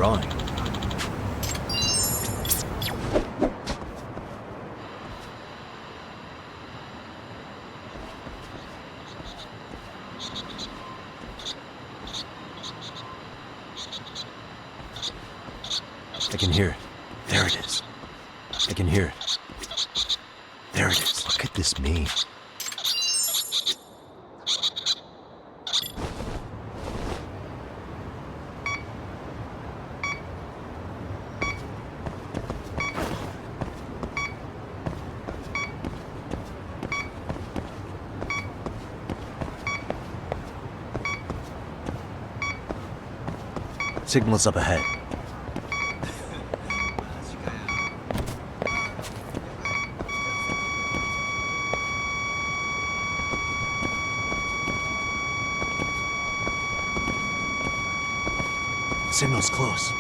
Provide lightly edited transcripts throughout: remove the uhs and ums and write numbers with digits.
drawing. I can hear it. There it is. I can hear it. There it is. What could this mean? Signal's up ahead. Signal's close.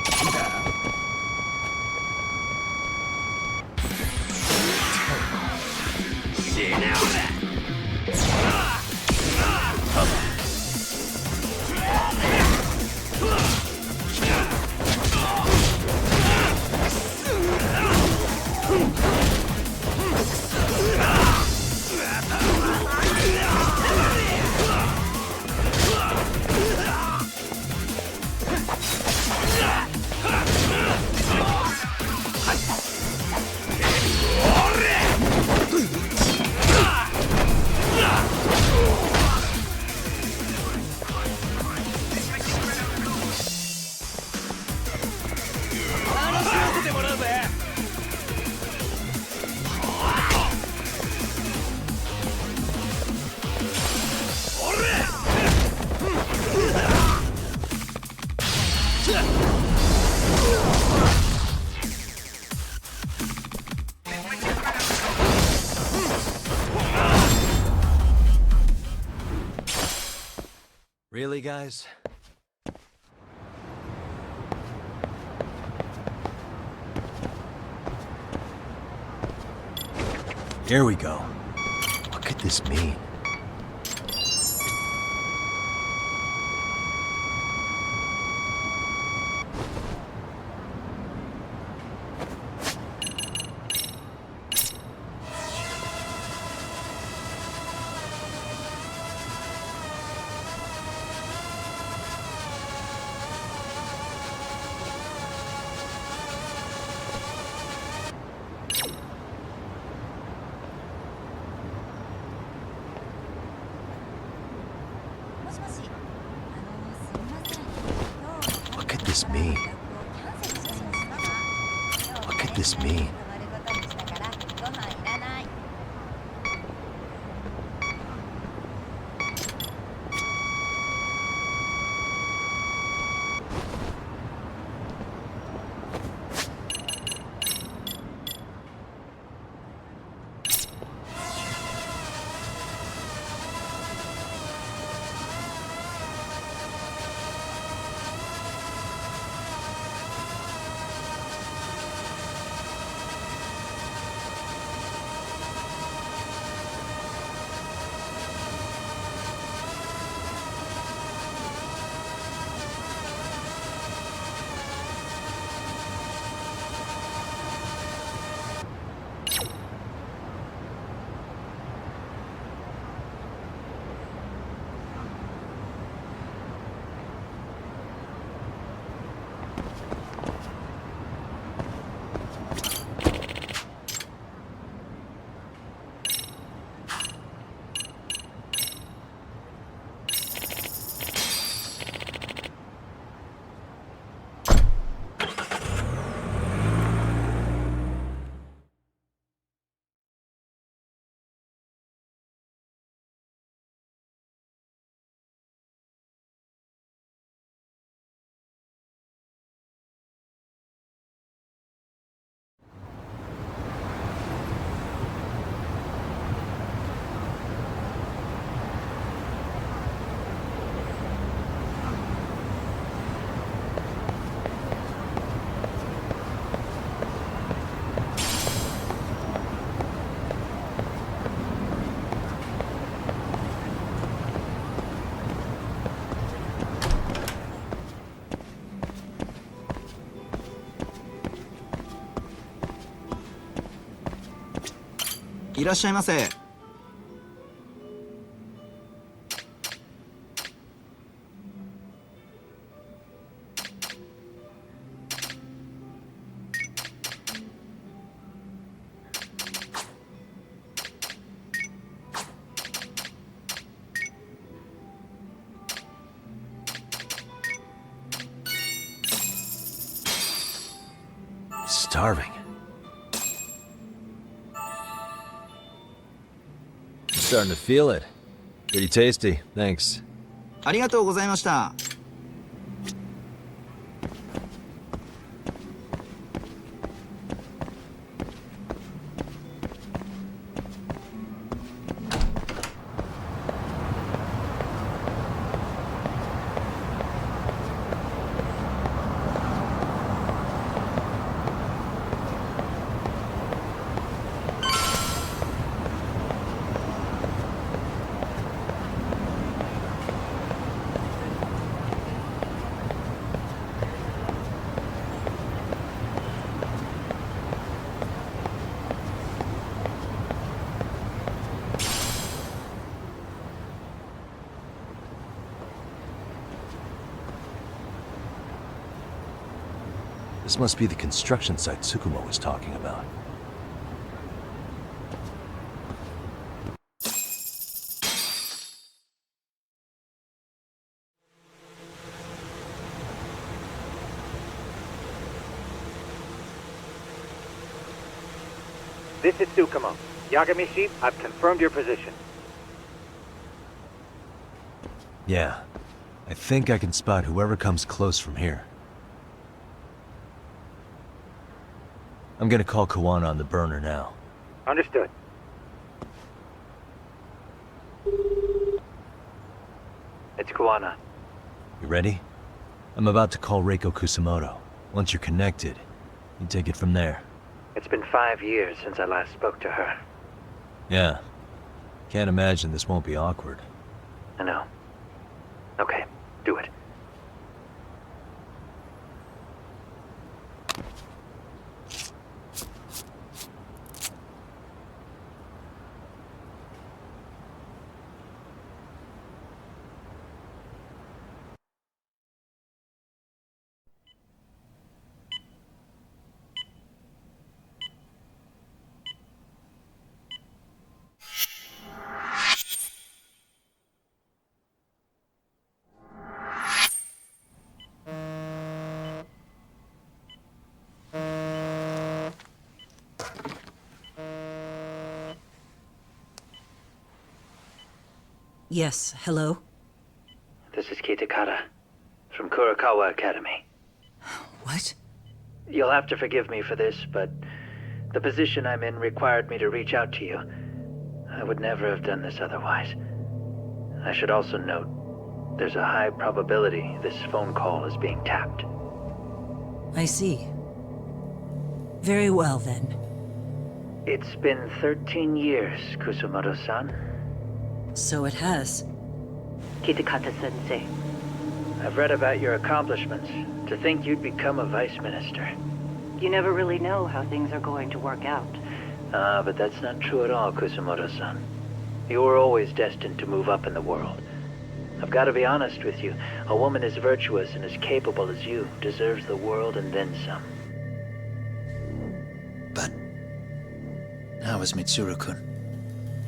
Really, guys? Here we go. What could this mean? What could this mean? What could this mean? いらっしゃいませ。Starving. Starting to feel it. Pretty tasty, thanks. ありがとうございました。This must be the construction site Tsukumo was talking about. This is Tsukumo. Yagami Sheep, I've confirmed your position. Yeah. I think I can spot whoever comes close from here. I'm gonna call Kuwana on the burner now. Understood. It's Kuwana. You ready? I'm about to call Reiko Kusumoto. Once you're connected, you take it from there. It's been 5 years since I last spoke to her. Yeah. Can't imagine this won't be awkward. I know. Okay, do it. Yes, hello? This is Kitakata, from Kurakawa Academy. What? You'll have to forgive me for this, but the position I'm in required me to reach out to you. I would never have done this otherwise. I should also note, there's a high probability this phone call is being tapped. I see. Very well, then. It's been 13 years, Kusumoto-san. So it has. Kitakata-sensei. I've read about your accomplishments. To think you'd become a vice minister. You never really know how things are going to work out. But that's not true at all, Kusumoto-san. You were always destined to move up in the world. I've got to be honest with you. A woman as virtuous and as capable as you deserves the world and then some. But how is Mitsuru-kun?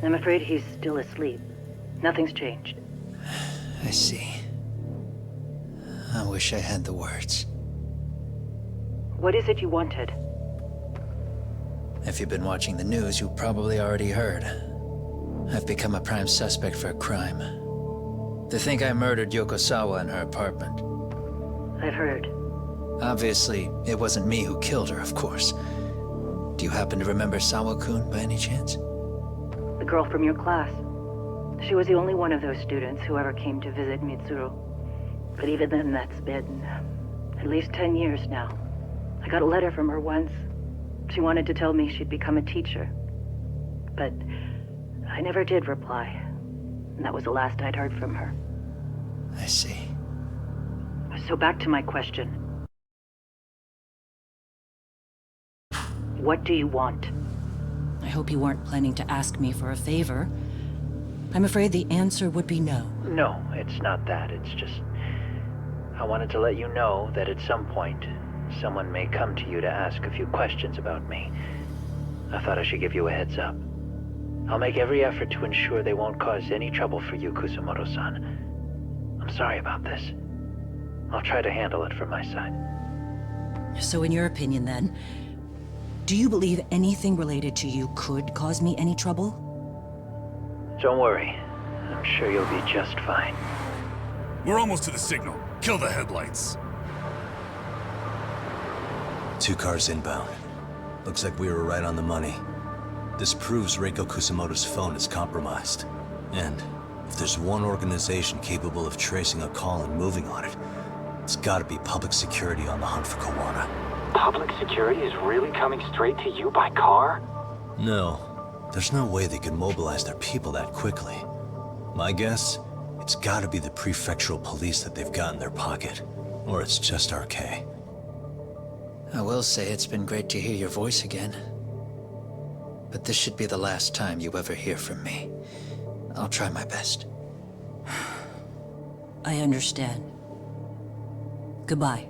I'm afraid he's still asleep. Nothing's changed. I see. I wish I had the words. What is it you wanted? If you've been watching the news, you probably already heard. I've become a prime suspect for a crime. They think I murdered Yokosawa in her apartment. I've heard. Obviously, it wasn't me who killed her, of course. Do you happen to remember Sawa-kun by any chance? The girl from your class. She was the only one of those students who ever came to visit Mitsuru. But even then, that's been at least 10 years now. I got a letter from her once. She wanted to tell me she'd become a teacher. But I never did reply. And that was the last I'd heard from her. I see. So back to my question. What do you want? I hope you weren't planning to ask me for a favor. I'm afraid the answer would be no. No, it's not that. It's just... I wanted to let you know that at some point, someone may come to you to ask a few questions about me. I thought I should give you a heads up. I'll make every effort to ensure they won't cause any trouble for you, Kusumoto-san. I'm sorry about this. I'll try to handle it from my side. So in your opinion then, do you believe anything related to you could cause me any trouble? Don't worry. I'm sure you'll be just fine. We're almost to the signal. Kill the headlights. 2 cars inbound. Looks like we were right on the money. This proves Reiko Kusumoto's phone is compromised. And if there's one organization capable of tracing a call and moving on it, it's gotta be public security on the hunt for Kuwana. Public security is really coming straight to you by car? No. There's no way they could mobilize their people that quickly. My guess, it's gotta be the prefectural police that they've got in their pocket. Or it's just RK. I will say it's been great to hear your voice again. But this should be the last time you ever hear from me. I'll try my best. I understand. Goodbye.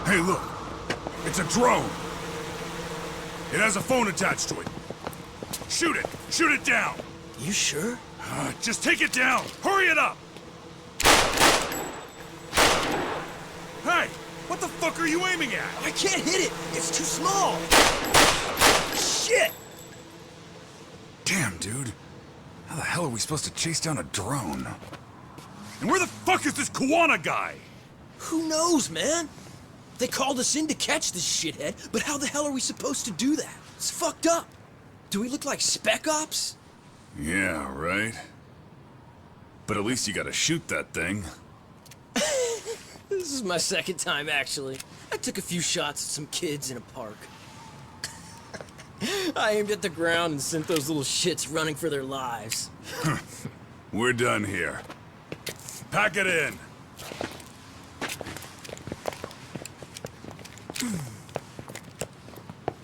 Hey, look. It's a drone. It has a phone attached to it. Shoot it! Shoot it down! You sure? Just take it down! Hurry it up! Hey! What the fuck are you aiming at? I can't hit it! It's too small! Shit! Damn, dude. How the hell are we supposed to chase down a drone? And where the fuck is this Kuwana guy? Who knows, man? They called us in to catch this shithead, but how the hell are we supposed to do that? It's fucked up. Do we look like spec ops? Yeah, right. But at least you gotta shoot that thing. This is my second time, actually. I took a few shots at some kids in a park. I aimed at the ground and sent those little shits running for their lives. We're done here. Pack it in.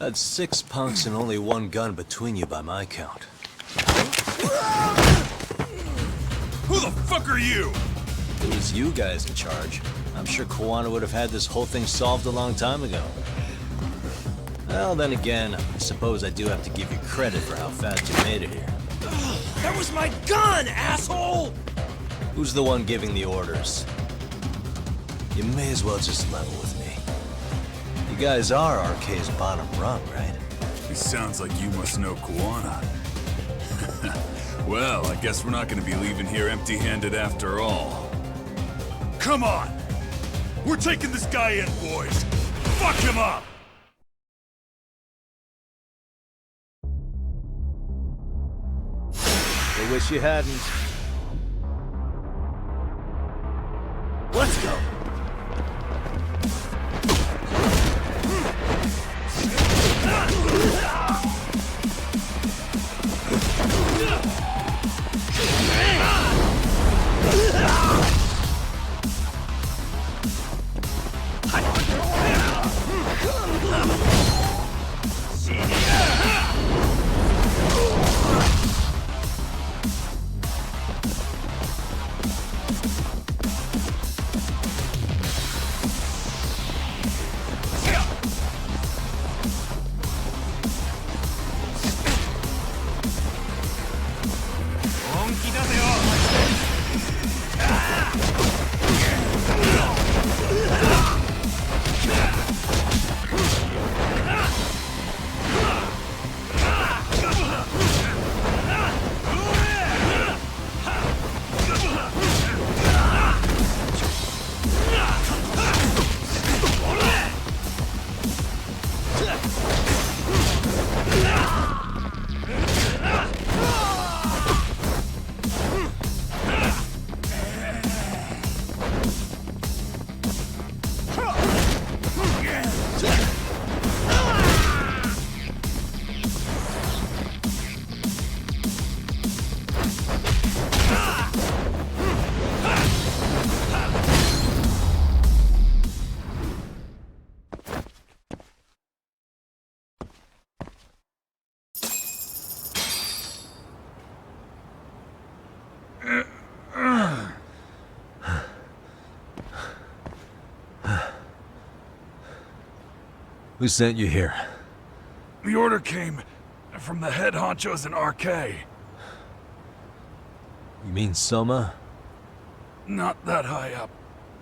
That's 6 punks and only 1 gun between you by my count. Who the fuck are you? If it was you guys in charge, I'm sure Kuwana would have had this whole thing solved a long time ago. Well, then again, I suppose I do have to give you credit for how fast you made it here. That was my gun, asshole! Who's the one giving the orders? You may as well just level with me. You guys are RK's bottom rung, right? It sounds like you must know Kuwana. Well, I guess we're not gonna be leaving here empty-handed after all. Come on! We're taking this guy in, boys! Fuck him up! I wish you hadn't. Let's go! Who sent you here? The order came from the head honchos in RK. You mean Soma? Not that high up.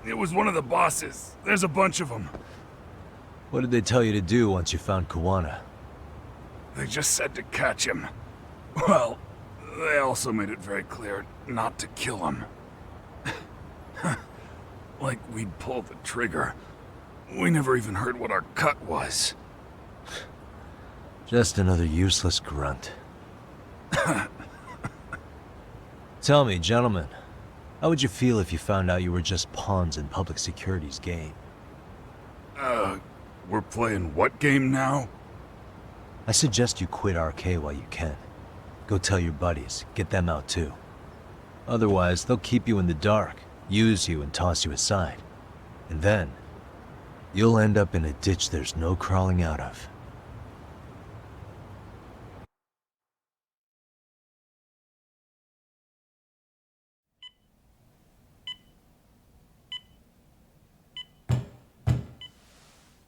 It was one of the bosses. There's a bunch of them. What did they tell you to do once you found Kuwana? They just said to catch him. Well, they also made it very clear not to kill him. Like we'd pull the trigger. We never even heard what our cut was. Just another useless grunt. Tell me, gentlemen, how would you feel if you found out you were just pawns in public security's game? We're playing what game now? I suggest you quit RK while you can. Go tell your buddies, get them out too. Otherwise, they'll keep you in the dark, use you and toss you aside. And then, you'll end up in a ditch there's no crawling out of.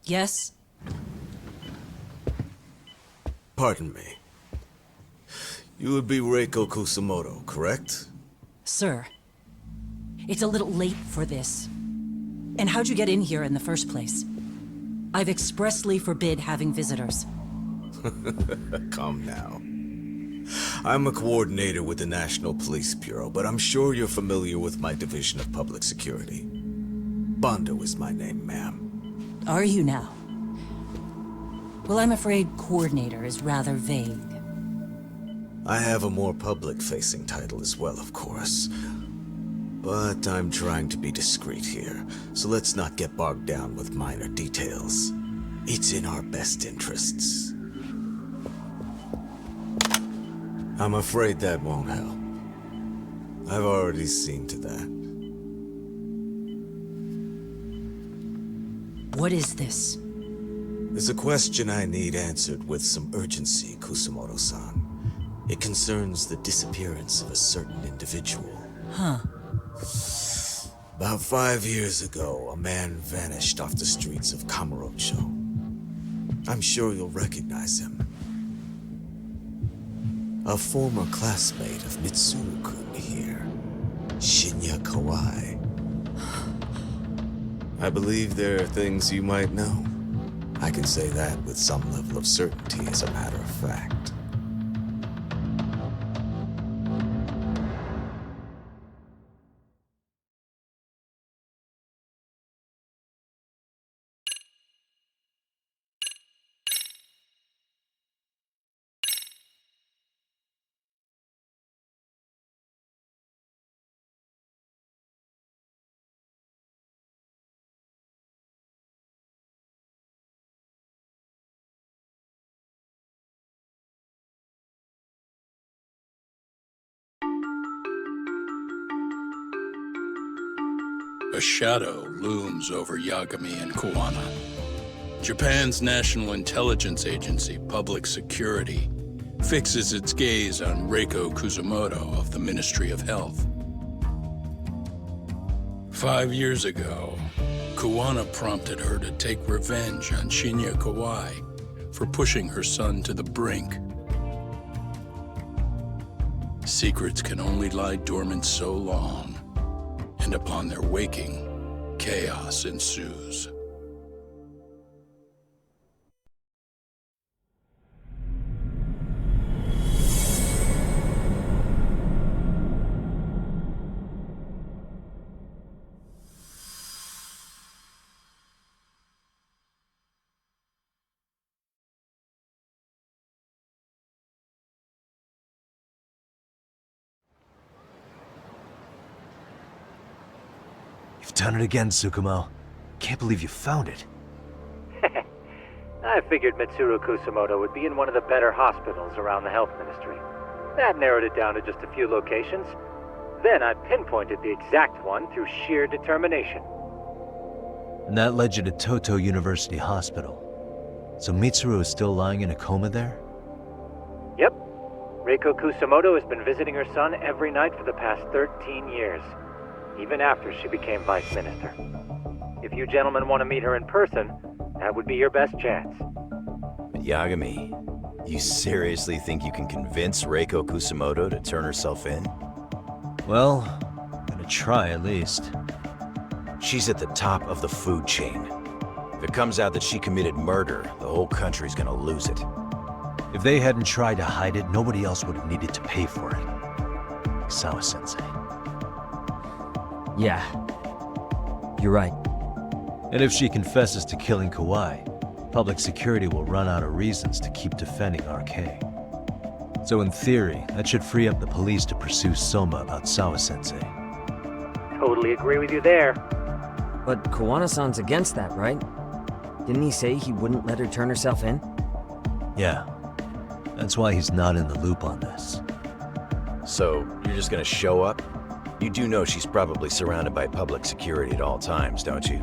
Yes? Pardon me. You would be Reiko Kusumoto, correct? Sir. It's a little late for this. And how'd you get in here in the first place? I've expressly forbid having visitors. Come now. I'm a coordinator with the National Police Bureau, but I'm sure you're familiar with my Division of Public Security. Bando is my name, ma'am. Are you now? Well, I'm afraid coordinator is rather vague. I have a more public-facing title as well, of course. But I'm trying to be discreet here, so let's not get bogged down with minor details. It's in our best interests. I'm afraid that won't help. I've already seen to that. What is this? There's a question I need answered with some urgency, Kusumoto-san. It concerns the disappearance of a certain individual. Huh. About 5 years ago, a man vanished off the streets of Kamurocho. I'm sure you'll recognize him. A former classmate of Mitsuru-kun here, Shinya Kawai. I believe there are things you might know. I can say that with some level of certainty, as a matter of fact. A shadow looms over Yagami and Kuwana. Japan's National Intelligence Agency, Public Security, fixes its gaze on Reiko Kusumoto of the Ministry of Health. 5 years ago, Kuwana prompted her to take revenge on Shinya Kawai for pushing her son to the brink. Secrets can only lie dormant so long, and upon their waking, chaos ensues. You've done it again, Tsukumo. Can't believe you found it. I figured Mitsuru Kusumoto would be in one of the better hospitals around the health ministry. That narrowed it down to just a few locations. Then I pinpointed the exact one through sheer determination. And that led you to Touto University Hospital. So Mitsuru is still lying in a coma there? Yep. Reiko Kusumoto has been visiting her son every night for the past 13 years. Even after she became vice minister. If you gentlemen want to meet her in person, That would be your best chance. But Yagami, you seriously think you can convince Reiko Kusumoto to turn herself in? Well, I'm gonna try at least. She's at the top of the food chain. If it comes out that she committed murder, the whole country's gonna lose it. If they hadn't tried to hide it, nobody else would have needed to pay for it. Like Sawa-sensei. Yeah. You're right. And if she confesses to killing Kawai, public security will run out of reasons to keep defending RK. So in theory, that should free up the police to pursue Soma about Sawa-sensei. Totally agree with you there. But Kuwana-san's against that, right? Didn't he say he wouldn't let her turn herself in? Yeah. That's why he's not in the loop on this. So, you're just gonna show up? You do know she's probably surrounded by public security at all times, don't you?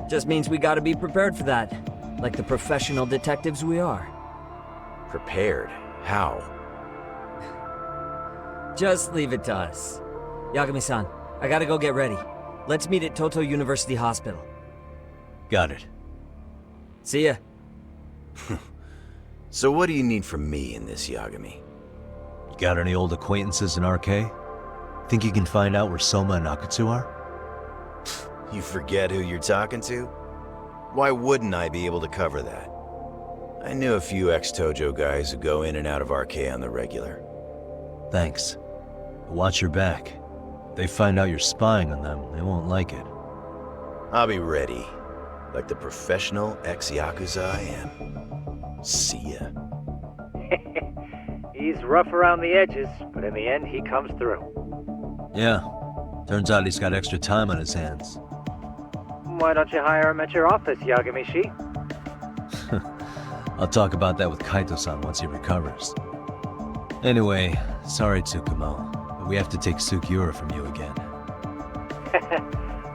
Just means we gotta be prepared for that. Like the professional detectives we are. Prepared? How? Just leave it to us. Yagami-san, I gotta go get ready. Let's meet at Touto University Hospital. Got it. See ya. So what do you need from me in this, Yagami? You got any old acquaintances in RK? Think you can find out where Soma and Akutsu are? You forget who you're talking to? Why wouldn't I be able to cover that? I knew a few ex-Tojo guys who go in and out of RK on the regular. Thanks. Watch your back. If they find out you're spying on them, they won't like it. I'll be ready. Like the professional ex-Yakuza I am. See ya. He's rough around the edges, but in the end, he comes through. Yeah. Turns out he's got extra time on his hands. Why don't you hire him at your office, Yagami-shi? I'll talk about that with Kaito-san once he recovers. Anyway, sorry Tsukumo, but we have to take Sukiura from you again.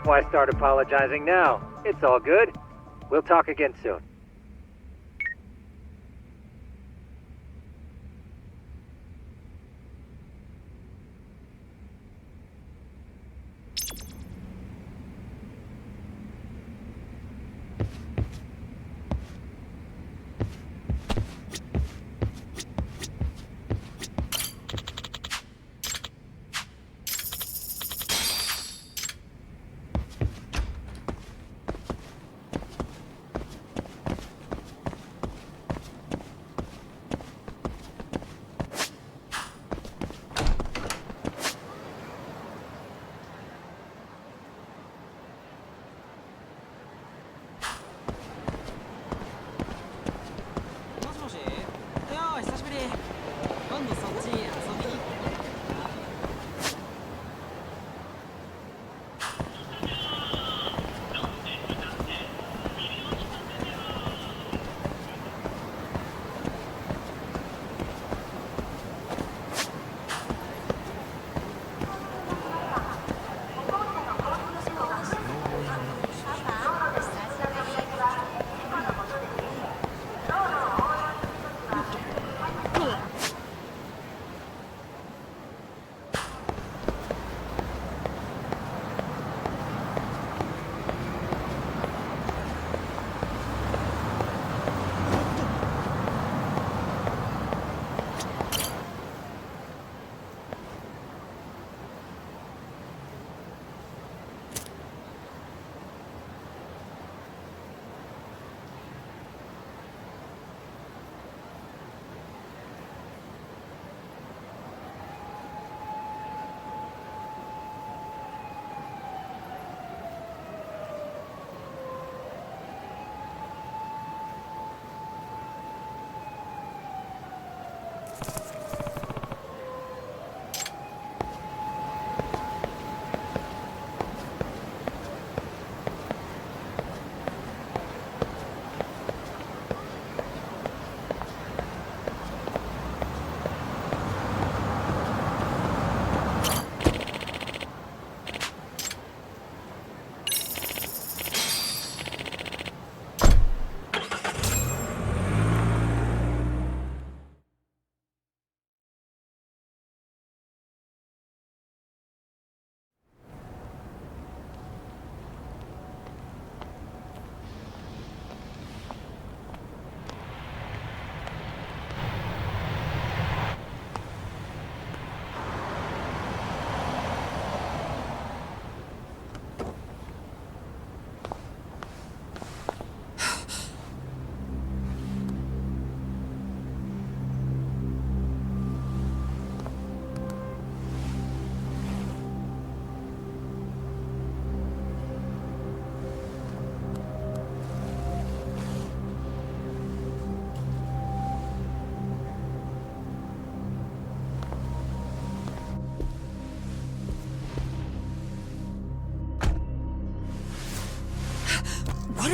Why start apologizing now? It's all good. We'll talk again soon.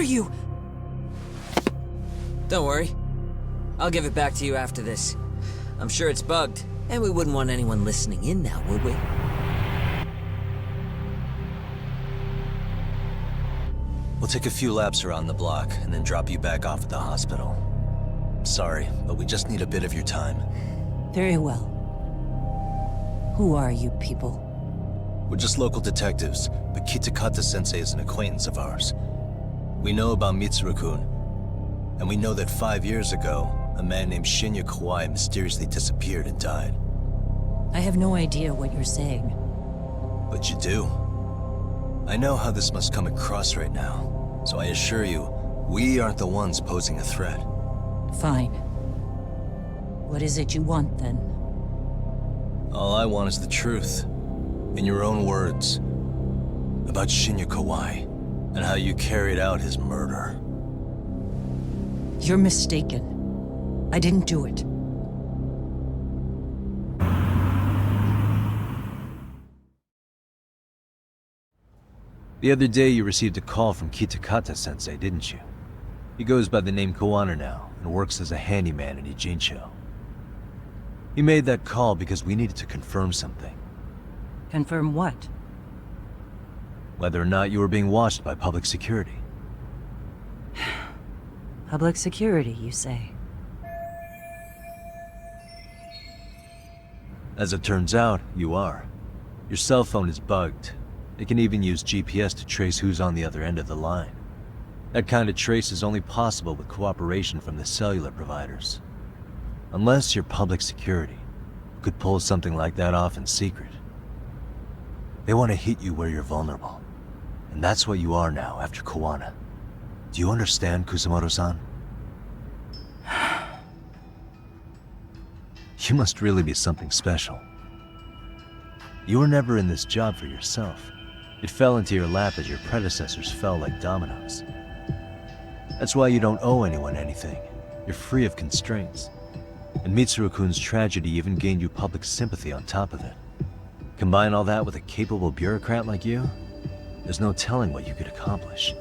are you? Don't worry. I'll give it back to you after this. I'm sure it's bugged, and we wouldn't want anyone listening in now, would we? We'll take a few laps around the block, and then drop you back off at the hospital. Sorry, but we just need a bit of your time. Very well. Who are you people? We're just local detectives, but Kitakata-sensei is an acquaintance of ours. We know about Mitsuru-kun, and we know that 5 years ago, a man named Shinya Kawai mysteriously disappeared and died. I have no idea what you're saying. But you do. I know how this must come across right now, so I assure you, we aren't the ones posing a threat. Fine. What is it you want, then? All I want is the truth. In your own words. About Shinya Kawai, and how you carried out his murder. You're mistaken. I didn't do it. The other day you received a call from Kitakata-sensei, didn't you? He goes by the name Kuwana now, and works as a handyman in Ijincho. He made that call because we needed to confirm something. Confirm what? Whether or not you were being watched by public security. Public security, you say? As it turns out, you are. Your cell phone is bugged. It can even use GPS to trace who's on the other end of the line. That kind of trace is only possible with cooperation from the cellular providers. Unless you're public security, who could pull something like that off in secret. They want to hit you where you're vulnerable. And that's what you are now after Kuwana. Do you understand, Kusumoto-san? You must really be something special. You were never in this job for yourself. It fell into your lap as your predecessors fell like dominoes. That's why you don't owe anyone anything. You're free of constraints. And Mitsuru-kun's tragedy even gained you public sympathy on top of it. Combine all that with a capable bureaucrat like you, there's no telling what you could accomplish.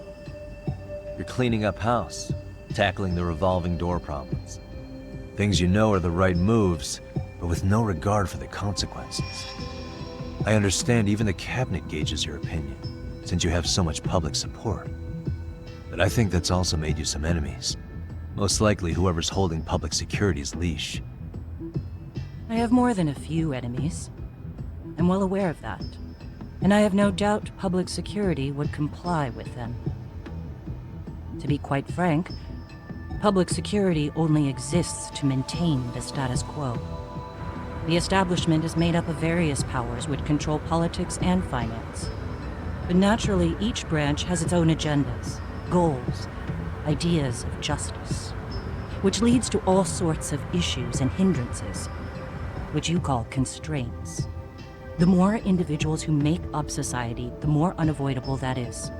You're cleaning up house, tackling the revolving door problems. Things you know are the right moves, but with no regard for the consequences. I understand even the cabinet gauges your opinion, since you have so much public support. But I think that's also made you some enemies. Most likely whoever's holding public security's leash. I have more than a few enemies. I'm well aware of that. And I have no doubt public security would comply with them. To be quite frank, public security only exists to maintain the status quo. The establishment is made up of various powers which control politics and finance. But naturally, each branch has its own agendas, goals, ideas of justice, which leads to all sorts of issues and hindrances, which you call constraints. The more individuals who make up society, the more unavoidable that is.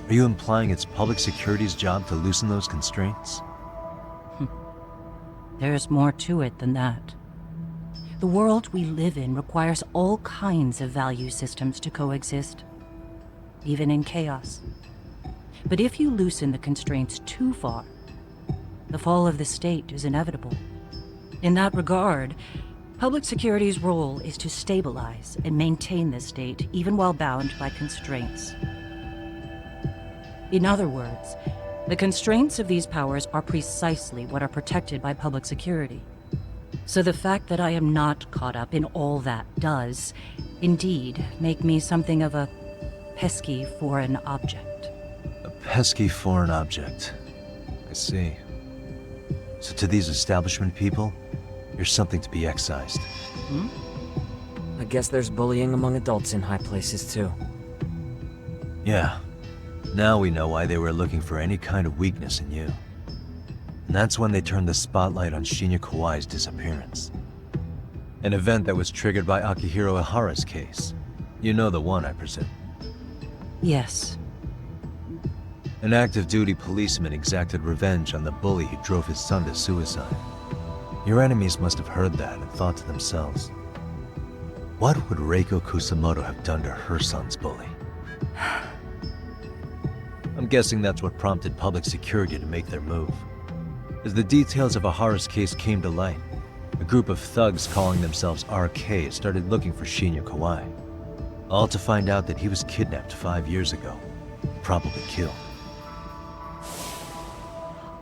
Are you implying it's public security's job to loosen those constraints? There's more to it than that. The world we live in requires all kinds of value systems to coexist, even in chaos. But if you loosen the constraints too far, the fall of the state is inevitable. In that regard, public security's role is to stabilize and maintain the state, even while bound by constraints. In other words, the constraints of these powers are precisely what are protected by public security. So the fact that I am not caught up in all that does, indeed, make me something of a pesky foreign object. A pesky foreign object. I see. So to these establishment people, you're something to be excised. I guess there's bullying among adults in high places, too. Yeah. Now we know why they were looking for any kind of weakness in you. And that's when they turned the spotlight on Shinya Kawai's disappearance. An event that was triggered by Akihiro Ihara's case. You know the one, I presume. Yes. An active duty policeman exacted revenge on the bully who drove his son to suicide. Your enemies must have heard that and thought to themselves, what would Reiko Kusumoto have done to her son's bully? I'm I'm guessing that's what prompted public security to make their move. As the details of Ahara's case came to light, a group of thugs calling themselves RK started looking for Shinya Kawai, all to find out that he was kidnapped 5 years ago, probably killed.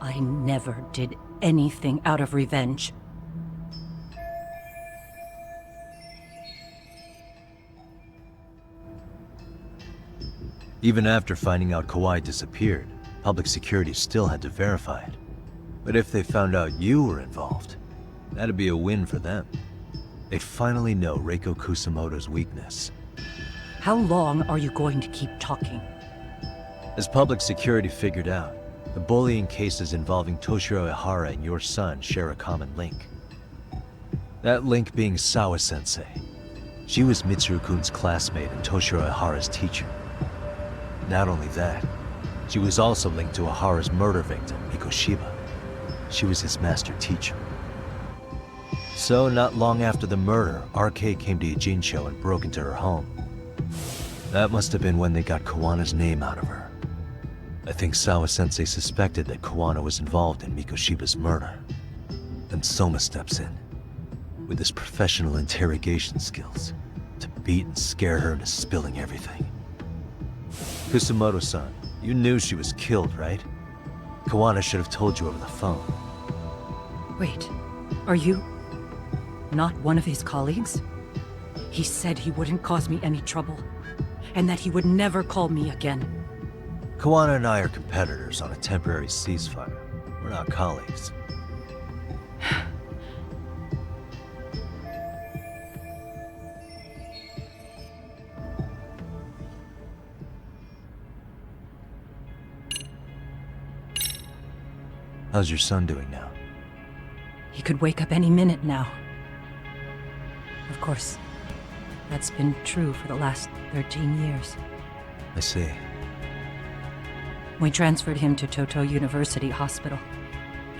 I never did anything out of revenge. Even after finding out Kawai disappeared, public security still had to verify it. But if they found out you were involved, that'd be a win for them. They'd finally know Reiko Kusumoto's weakness. How long are you going to keep talking? As public security figured out, the bullying cases involving Toshiro Ihara and your son share a common link. That link being Sawa-sensei. She was Mitsuru-kun's classmate and Toshiro Ihara's teacher. Not only that, she was also linked to Ihara's murder victim, Mikoshiba. She was his master teacher. So, not long after the murder, RK came to Ijincho and broke into her home. That must have been when they got Kuwana's name out of her. I think Sawa-sensei suspected that Kuwana was involved in Mikoshiba's murder. Then Soma steps in, with his professional interrogation skills, to beat and scare her into spilling everything. Kusumoto-san, you knew she was killed, right? Kuwana should have told you over the phone. Wait, are you not one of his colleagues? He said he wouldn't cause me any trouble, and that he would never call me again. Kuwana and I are competitors on a temporary ceasefire. We're not colleagues. How's your son doing now? He could wake up any minute now. Of course, that's been true for the last 13 years. I see. We transferred him to Touto University Hospital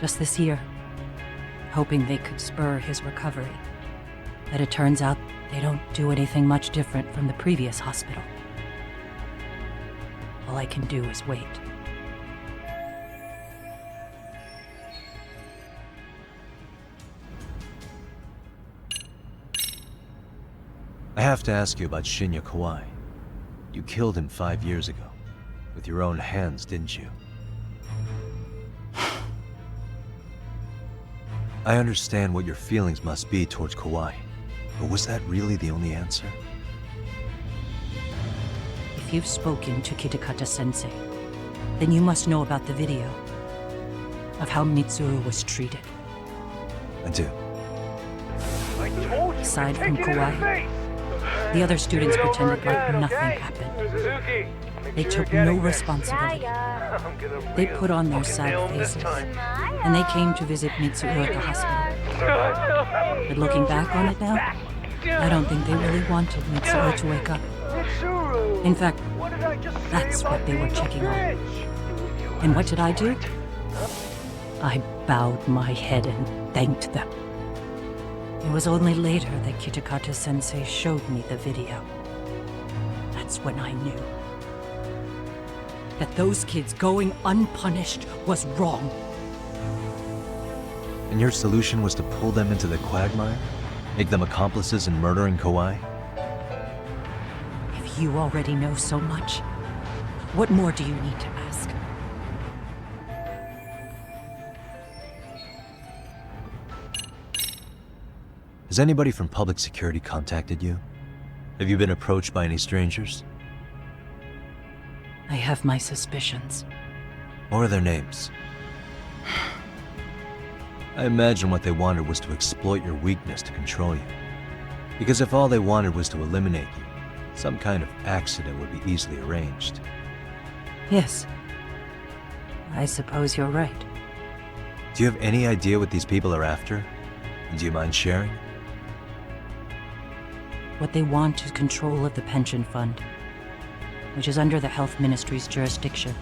just this year, hoping they could spur his recovery. But it turns out they don't do anything much different from the previous hospital. All I can do is wait. I have to ask you about Shinya Kawai. You killed him 5 years ago. With your own hands, didn't you? I understand what your feelings must be towards Kawai, but was that really the only answer? If you've spoken to Kitakata-sensei, then you must know about the video of how Mitsuru was treated. I do. Aside from Kawai, the other students pretended like nothing happened. They took no responsibility. They put on their sad faces, and they came to visit Mitsuru at the hospital. But looking back on it now, I don't think they really wanted Mitsuru to wake up. In fact, that's what they were checking on. And what did I do? I bowed my head and thanked them. It was only later that Kitakata-sensei showed me the video. That's when I knew that those kids going unpunished was wrong. And your solution was to pull them into the quagmire? Make them accomplices in murdering Kawai? If you already know so much, what more do you need to ask? Has anybody from public security contacted you? Have you been approached by any strangers? I have my suspicions. What are their names? I imagine what they wanted was to exploit your weakness to control you. Because if all they wanted was to eliminate you, some kind of accident would be easily arranged. Yes. I suppose you're right. Do you have any idea what these people are after? And do you mind sharing? What they want is control of the pension fund, which is under the Health Ministry's jurisdiction.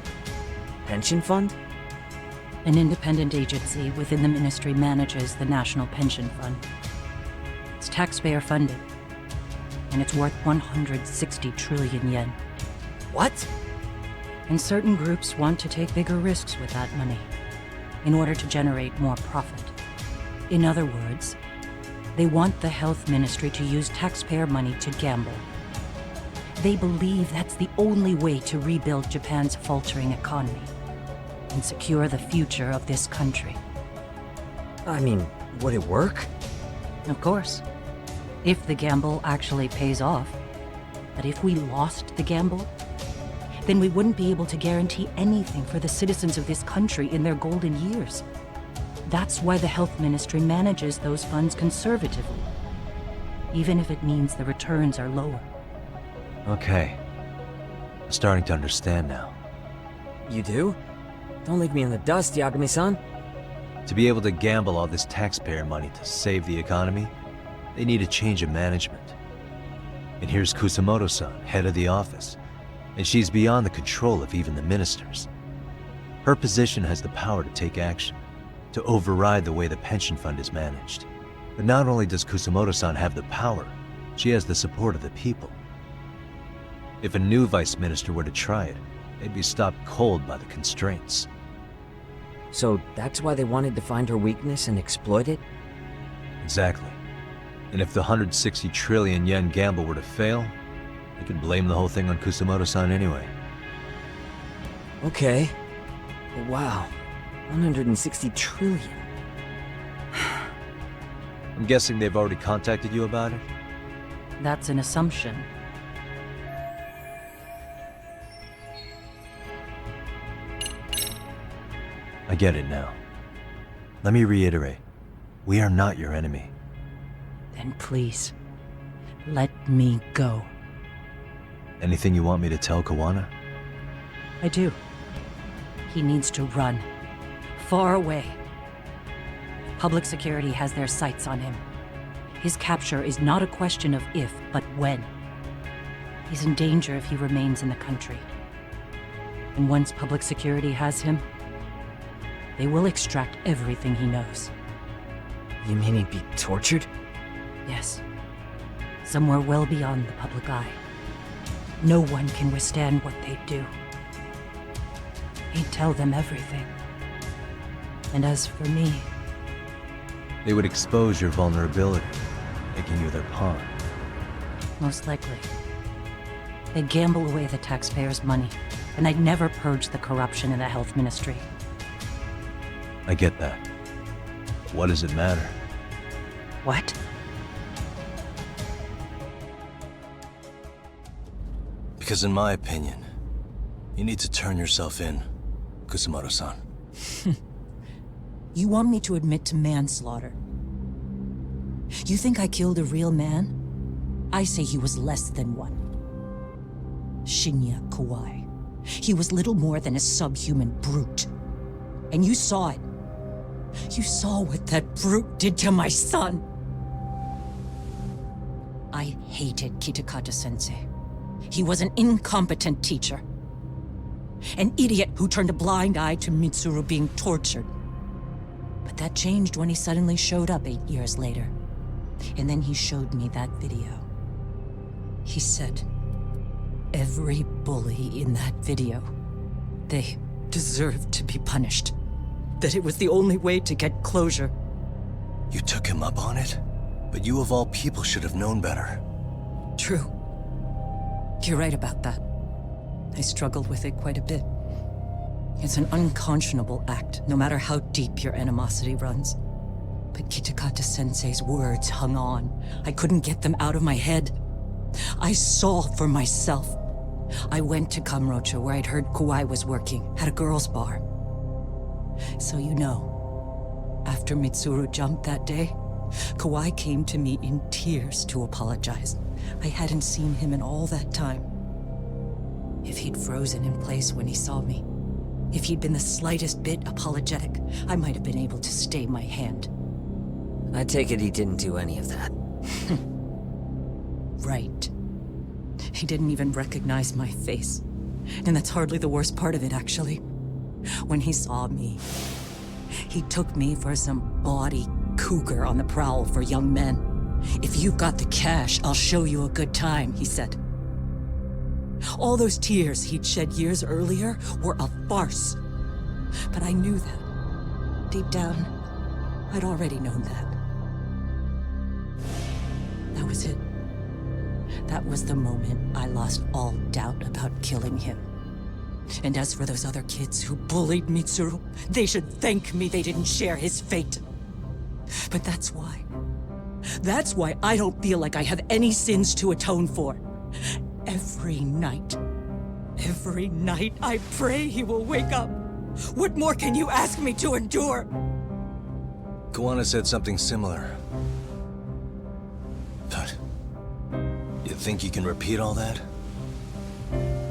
Pension fund? An independent agency within the ministry manages the National Pension Fund. It's taxpayer funded, and it's worth 160 trillion yen. What? And certain groups want to take bigger risks with that money in order to generate more profit. In other words, they want the health ministry to use taxpayer money to gamble. They believe that's the only way to rebuild Japan's faltering economy and secure the future of this country. I mean, would it work? Of course, if the gamble actually pays off. But if we lost the gamble, then we wouldn't be able to guarantee anything for the citizens of this country in their golden years. That's why the health ministry manages those funds conservatively, even if it means the returns are lower. Okay. I'm starting to understand now. You do? Don't leave me in the dust, Yagami-san. To be able to gamble all this taxpayer money to save the economy, they need a change of management. And here's Kusumoto-san, head of the office, and she's beyond the control of even the ministers. Her position has the power to take action, to override the way the pension fund is managed. But not only does Kusumoto-san have the power, she has the support of the people. If a new vice minister were to try it, they'd be stopped cold by the constraints. So that's why they wanted to find her weakness and exploit it? Exactly. And if the 160 trillion yen gamble were to fail, they could blame the whole thing on Kusumoto-san anyway. Okay. Wow. 160 trillion. I'm guessing they've already contacted you about it? That's an assumption. I get it now. Let me reiterate. We are not your enemy. Then please, let me go. Anything you want me to tell Kuwana? I do. He needs to run. Far away. Public security has their sights on him. His capture is not a question of if, but when. He's in danger if he remains in the country. And once public security has him, they will extract everything he knows. You mean he'd be tortured? Yes. Somewhere well beyond the public eye. No one can withstand what they do. He'd tell them everything. And as for me... They would expose your vulnerability, making you their pawn. Most likely. They'd gamble away the taxpayers' money, and I'd never purge the corruption in the health ministry. I get that. What does it matter? What? Because in my opinion, you need to turn yourself in, Kusumoto-san. You want me to admit to manslaughter? You think I killed a real man? I say he was less than one. Shinya Kawai. He was little more than a subhuman brute. And you saw it. You saw what that brute did to my son. I hated Kitakata-sensei. He was an incompetent teacher. An idiot who turned a blind eye to Mitsuru being tortured. But that changed when he suddenly showed up 8 years later. And then he showed me that video. He said, every bully in that video, they deserved to be punished. That it was the only way to get closure. You took him up on it? But you of all people should have known better. True. You're right about that. I struggled with it quite a bit. It's an unconscionable act, no matter how deep your animosity runs. But Kitakata-sensei's words hung on. I couldn't get them out of my head. I saw for myself. I went to Kamurocho, where I'd heard Kawai was working, at a girls' bar. So you know, after Mitsuru jumped that day, Kawai came to me in tears to apologize. I hadn't seen him in all that time. If he'd frozen in place when he saw me, if he'd been the slightest bit apologetic, I might have been able to stay my hand. I take it he didn't do any of that. Right. He didn't even recognize my face. And that's hardly the worst part of it, actually. When he saw me, he took me for some bawdy cougar on the prowl for young men. If you've got the cash, I'll show you a good time, he said. All those tears he'd shed years earlier were a farce. But I knew that. Deep down, I'd already known that. That was it. That was the moment I lost all doubt about killing him. And as for those other kids who bullied Mitsuru, they should thank me they didn't share his fate. But that's why. That's why I don't feel like I have any sins to atone for. Every night I pray he will wake up. What more can you ask me to endure? Kuwana said something similar. But you think you can repeat all that?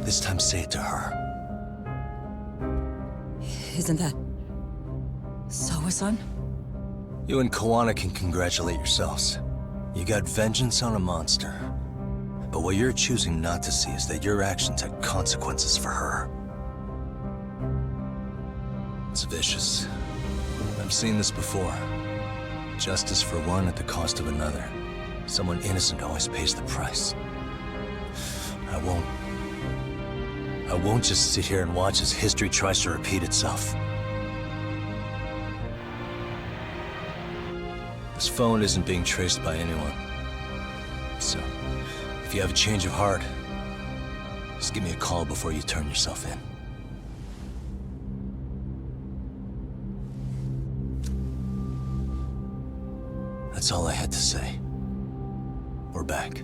This time say it to her. Isn't that Sawa-san? You and Kuwana can congratulate yourselves. You got vengeance on a monster. But what you're choosing not to see is that your actions had consequences for her. It's vicious. I've seen this before. Justice for one at the cost of another. Someone innocent always pays the price. I won't just sit here and watch as history tries to repeat itself. This phone isn't being traced by anyone. So, if you have a change of heart, just give me a call before you turn yourself in. That's all I had to say. We're back.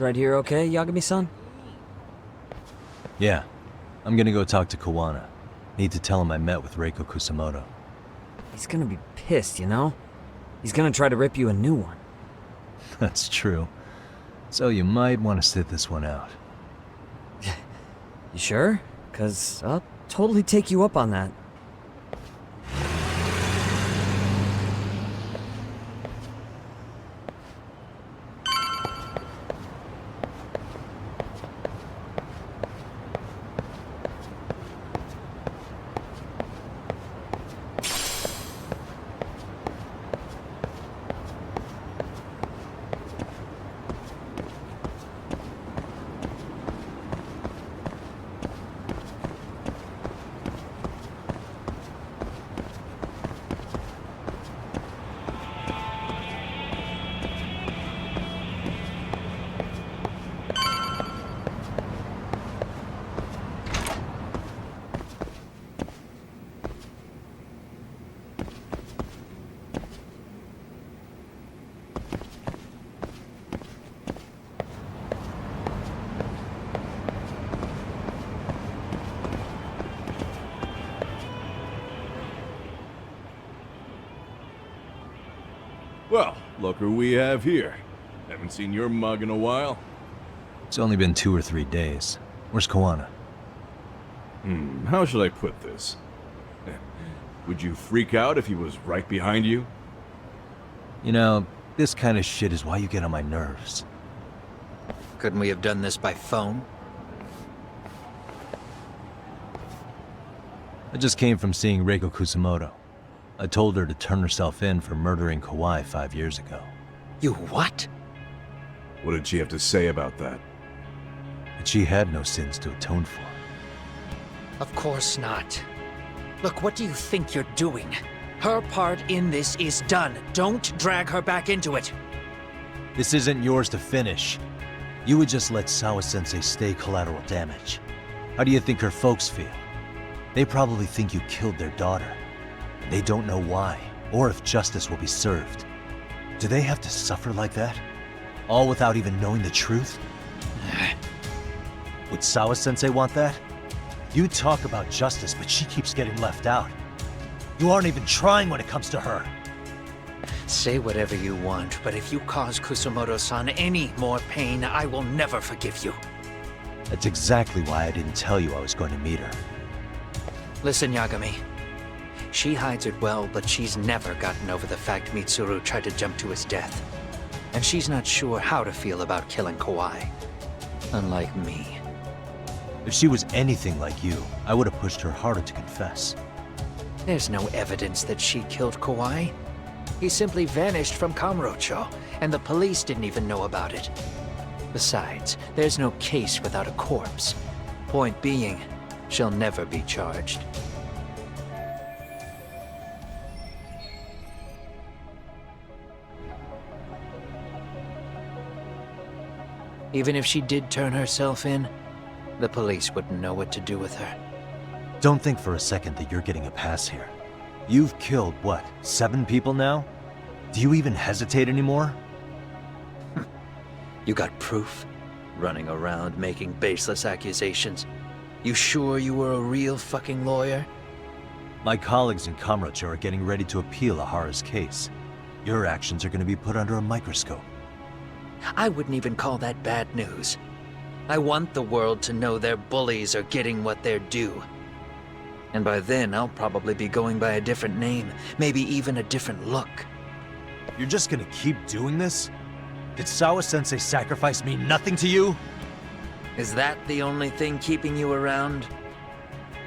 Right here okay, Yagami-san? Yeah. I'm gonna go talk to Kuwana. Need to tell him I met with Reiko Kusumoto. He's gonna be pissed, you know? He's gonna try to rip you a new one. That's true. So you might want to sit this one out. You sure? 'Cause I'll totally take you up on that. Well, look who we have here. Haven't seen your mug in a while. It's only been 2 or 3 days. Where's Kuwana? How should I put this? Would you freak out if he was right behind you? You know, this kind of shit is why you get on my nerves. Couldn't we have done this by phone? I just came from seeing Reiko Kusumoto. I told her to turn herself in for murdering Kawai 5 years ago. You what? What did she have to say about that? That she had no sins to atone for. Of course not. Look, what do you think you're doing? Her part in this is done. Don't drag her back into it. This isn't yours to finish. You would just let Sawa-sensei stay collateral damage. How do you think her folks feel? They probably think you killed their daughter. And they don't know why, or if justice will be served. Do they have to suffer like that? All without even knowing the truth? Would Sawa-sensei want that? You talk about justice, but she keeps getting left out. You aren't even trying when it comes to her. Say whatever you want, but if you cause Kusumoto-san any more pain, I will never forgive you. That's exactly why I didn't tell you I was going to meet her. Listen, Yagami. She hides it well, but she's never gotten over the fact Mitsuru tried to jump to his death. And she's not sure how to feel about killing Kawai. Unlike me. If she was anything like you, I would have pushed her harder to confess. There's no evidence that she killed Kawai. He simply vanished from Kamurocho, and the police didn't even know about it. Besides, there's no case without a corpse. Point being, she'll never be charged. Even if she did turn herself in, the police wouldn't know what to do with her. Don't think for a second that you're getting a pass here. You've killed, what, 7 people now? Do you even hesitate anymore? You got proof? Running around making baseless accusations. You sure you were a real fucking lawyer? My colleagues in Kamurocho are getting ready to appeal Ahara's case. Your actions are going to be put under a microscope. I wouldn't even call that bad news. I want the world to know their bullies are getting what they're due. And by then, I'll probably be going by a different name, maybe even a different look. You're just gonna keep doing this? Did Sawa-sensei sacrifice mean nothing to you? Is that the only thing keeping you around?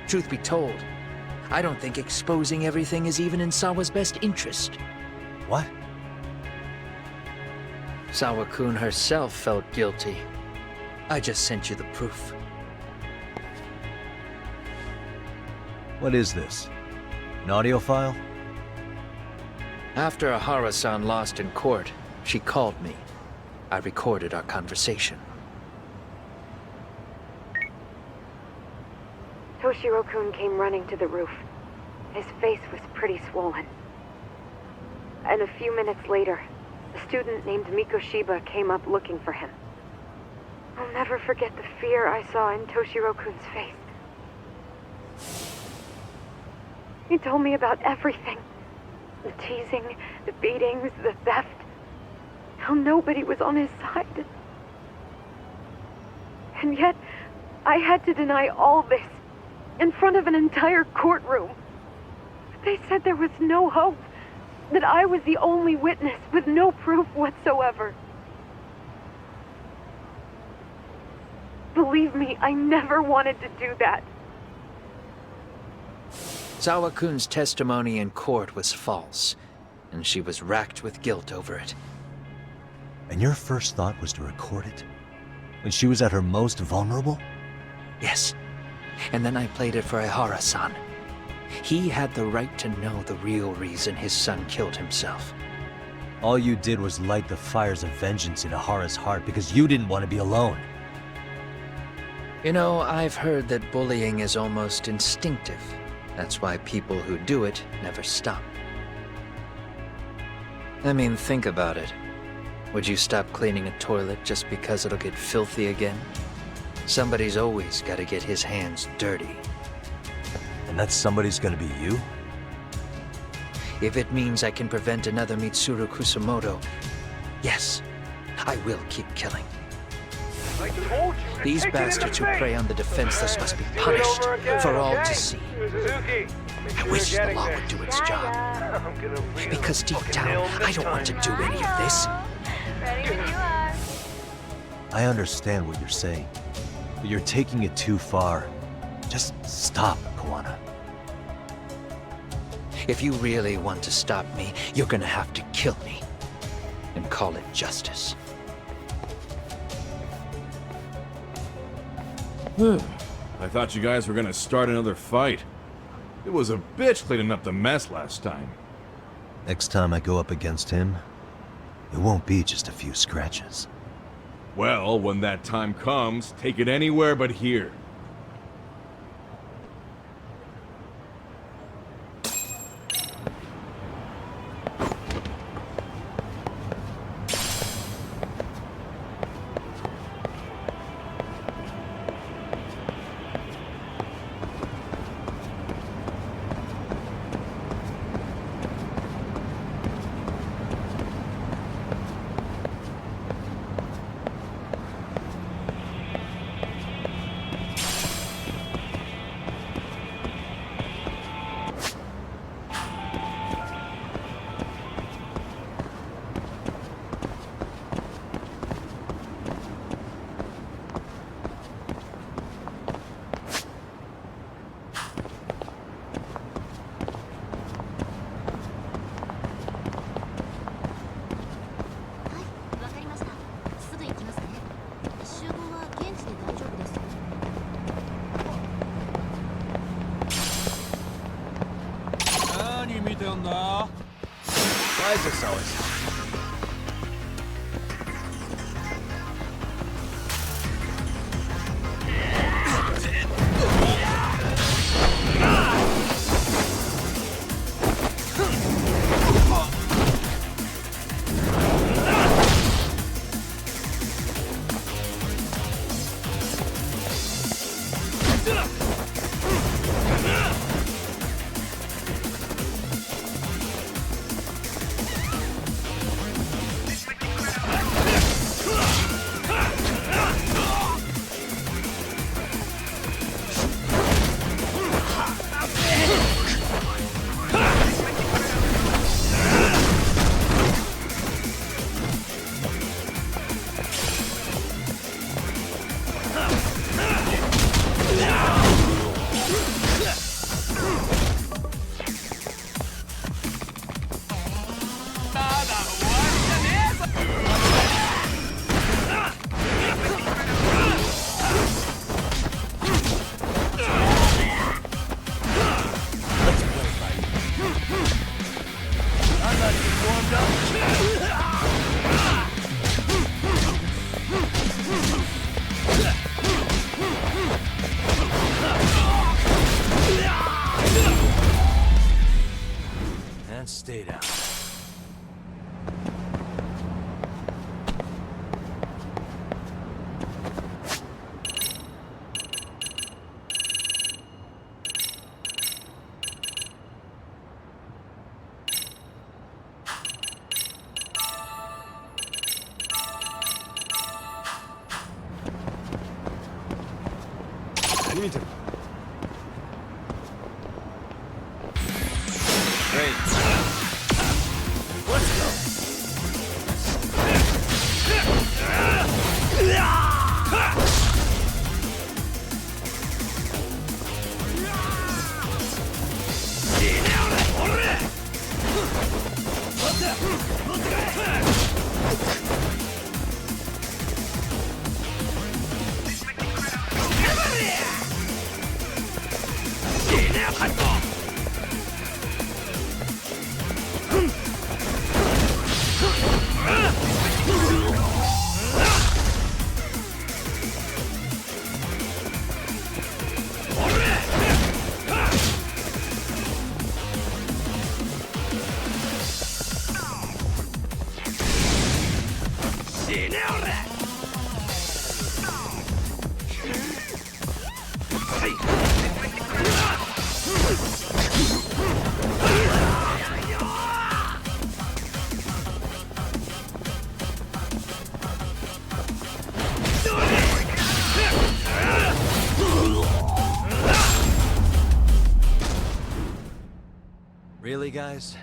Truth be told, I don't think exposing everything is even in Sawa's best interest. What? Sawa-kun herself felt guilty. I just sent you the proof. What is this? An audio file? After Ahara-san lost in court, she called me. I recorded our conversation. Toshiro-kun came running to the roof. His face was pretty swollen. And a few minutes later, a student named Mikoshiba came up looking for him. I'll never forget the fear I saw in Toshiro-kun's face. He told me about everything. The teasing, the beatings, the theft. How nobody was on his side. And yet, I had to deny all this in front of an entire courtroom. They said there was no hope, that I was the only witness with no proof whatsoever. Believe me, I never wanted to do that. Sawa-kun's testimony in court was false, and she was racked with guilt over it. And your first thought was to record it? When she was at her most vulnerable? Yes. And then I played it for Ahara-san. He had the right to know the real reason his son killed himself. All you did was light the fires of vengeance in Ahara's heart because you didn't want to be alone. You know, I've heard that bullying is almost instinctive. That's why people who do it never stop. I mean, think about it. Would you stop cleaning a toilet just because it'll get filthy again? Somebody's always got to get his hands dirty. And that somebody's gonna be you? If it means I can prevent another Mitsuru Kusumoto, yes, I will keep killing. These bastards who prey on the defenseless must be punished for all to see. I wish the law would do its job. Because deep down, I don't want to do any of this. I understand what you're saying, but you're taking it too far. Just stop, Kuwana. If you really want to stop me, you're gonna have to kill me. And call it justice. I thought you guys were gonna start another fight. It was a bitch cleaning up the mess last time. Next time I go up against him, it won't be just a few scratches. Well, when that time comes, take it anywhere but here. Why is this always... Stay down. Really, guys?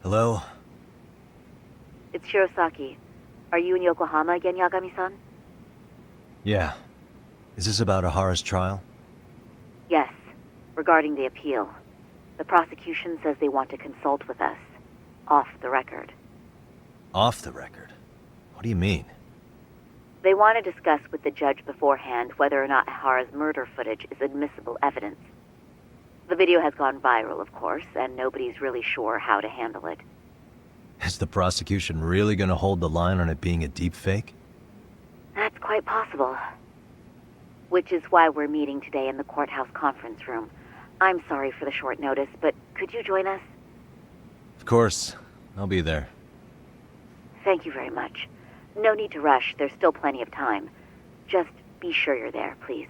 Hello? It's Shirosaki. Are you in Yokohama again, Yagami-san? Yeah. Is this about Ahara's trial? Yes. Regarding the appeal. The prosecution says they want to consult with us. Off the record. Off the record? What do you mean? They want to discuss with the judge beforehand whether or not Ahara's murder footage is admissible evidence. The video has gone viral, of course, and nobody's really sure how to handle it. Is the prosecution really gonna hold the line on it being a deepfake? That's quite possible. Which is why we're meeting today in the courthouse conference room. I'm sorry for the short notice, but could you join us? Of course. I'll be there. Thank you very much. No need to rush, there's still plenty of time. Just be sure you're there, please.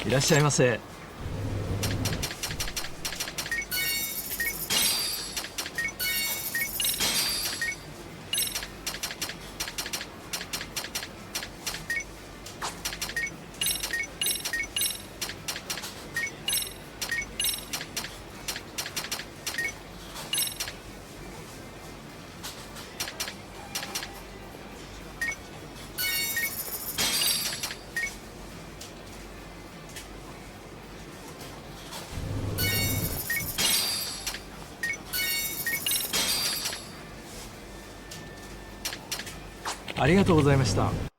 いらっしゃいませ。ありがとうございました。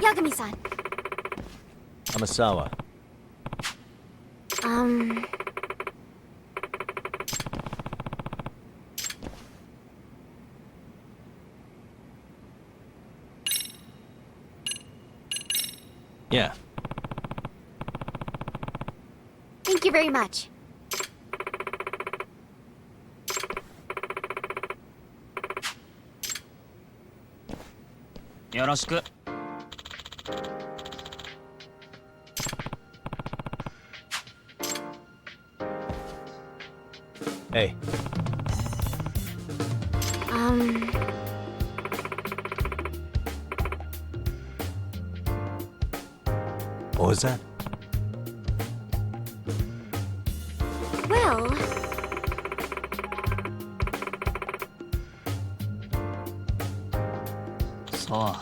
Yagami-san. Amasawa. Yeah. Thank you very much. Yoroshiku. Hey. What was that? Well... So.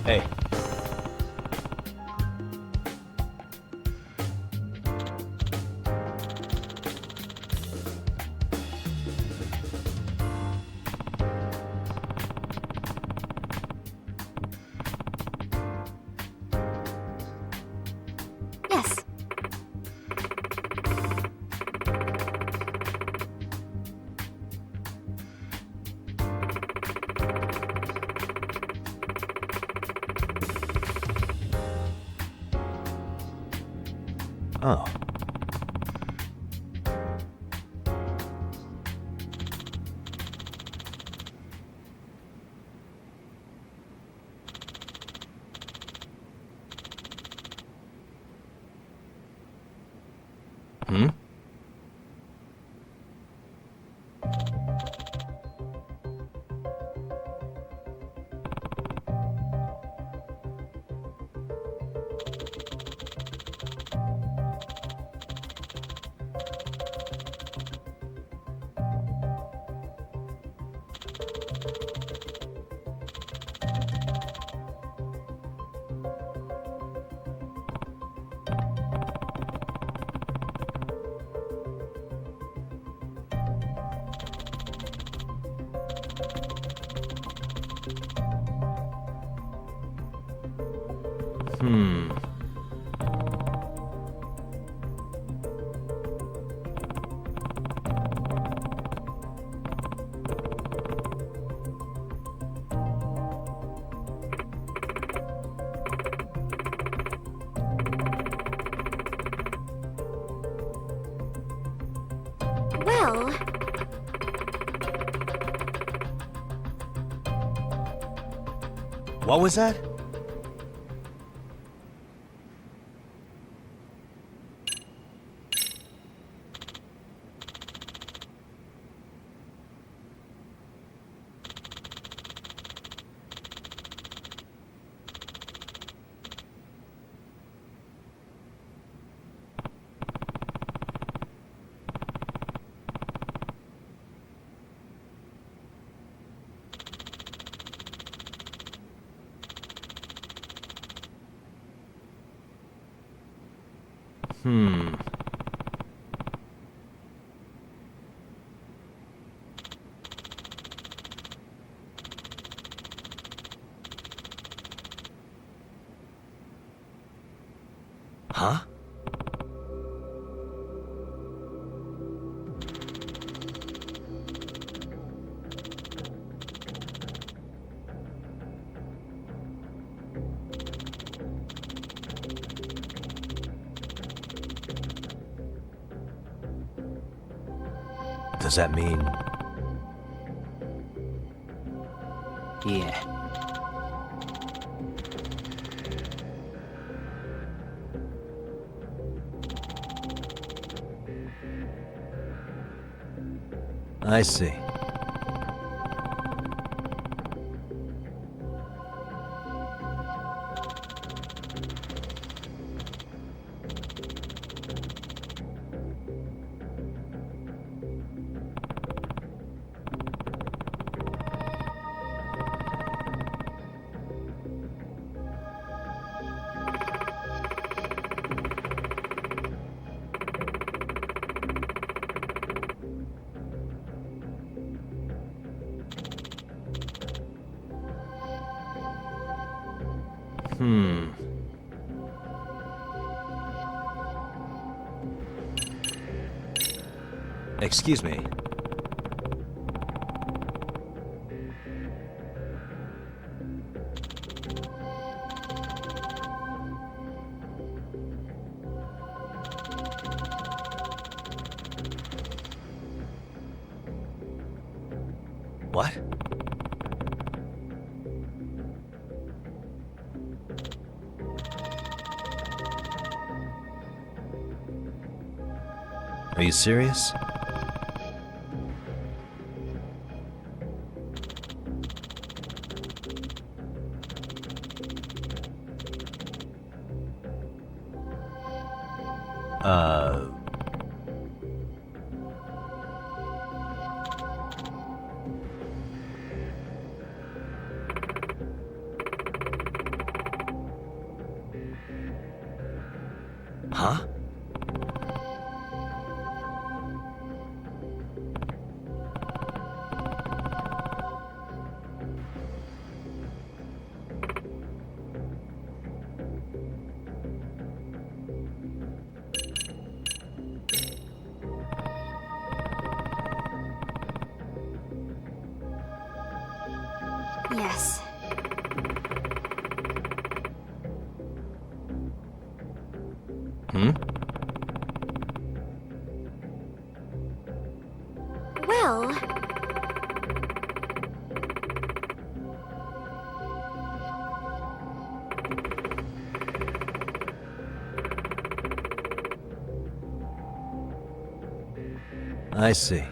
Hey. Yes. Oh. Hmm? What was that? Huh? Does that mean... Yeah. I see. Excuse me. What? Are you serious? Huh? Yes. Well... I see.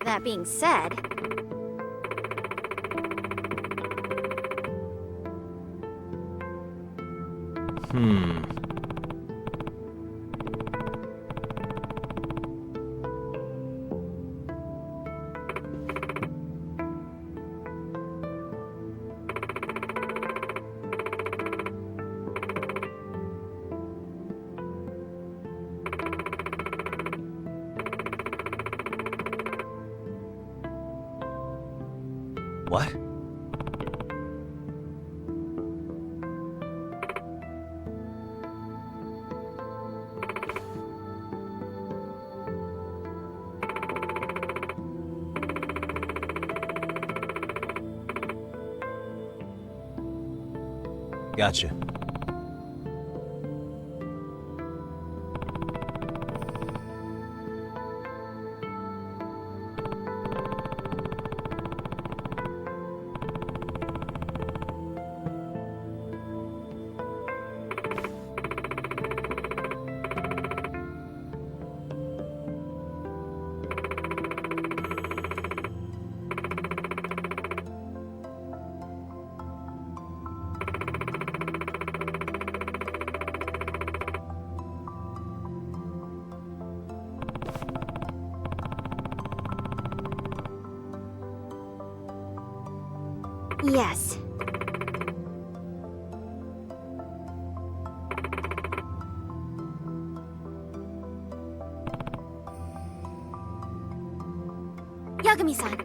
That being said... What? Gotcha. Yes. Yagami-san.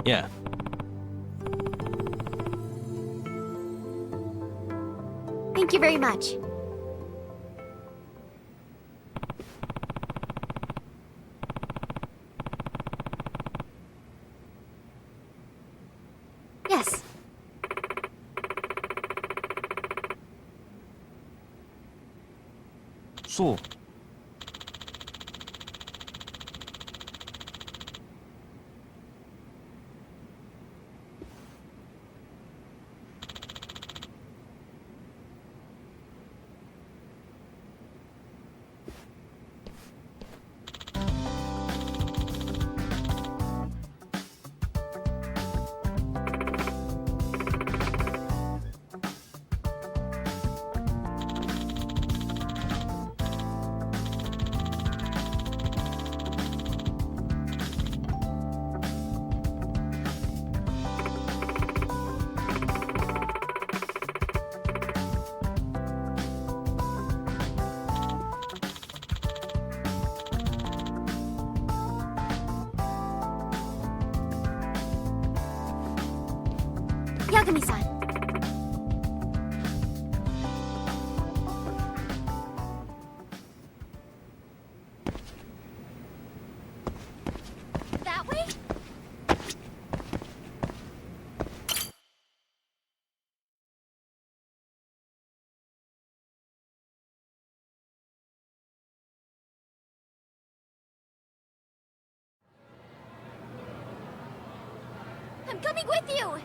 Yeah. Thank you very much. Yes. So. Yagami-san. That way? I'm coming with you!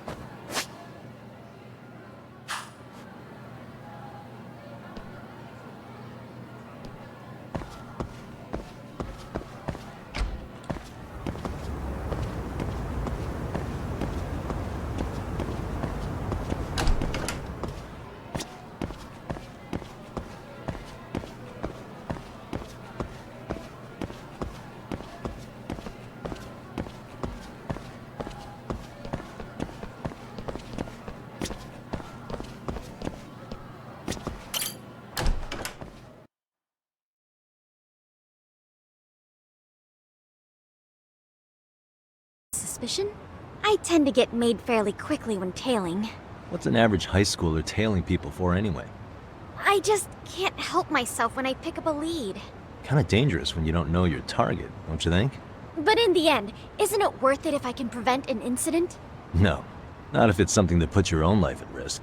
Suspicion? I tend to get made fairly quickly when tailing. What's an average high schooler tailing people for anyway? I just can't help myself when I pick up a lead. Kinda dangerous when you don't know your target, don't you think? But in the end, isn't it worth it if I can prevent an incident? No. Not if it's something that puts your own life at risk.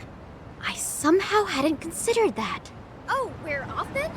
I somehow hadn't considered that. Oh, we're off then?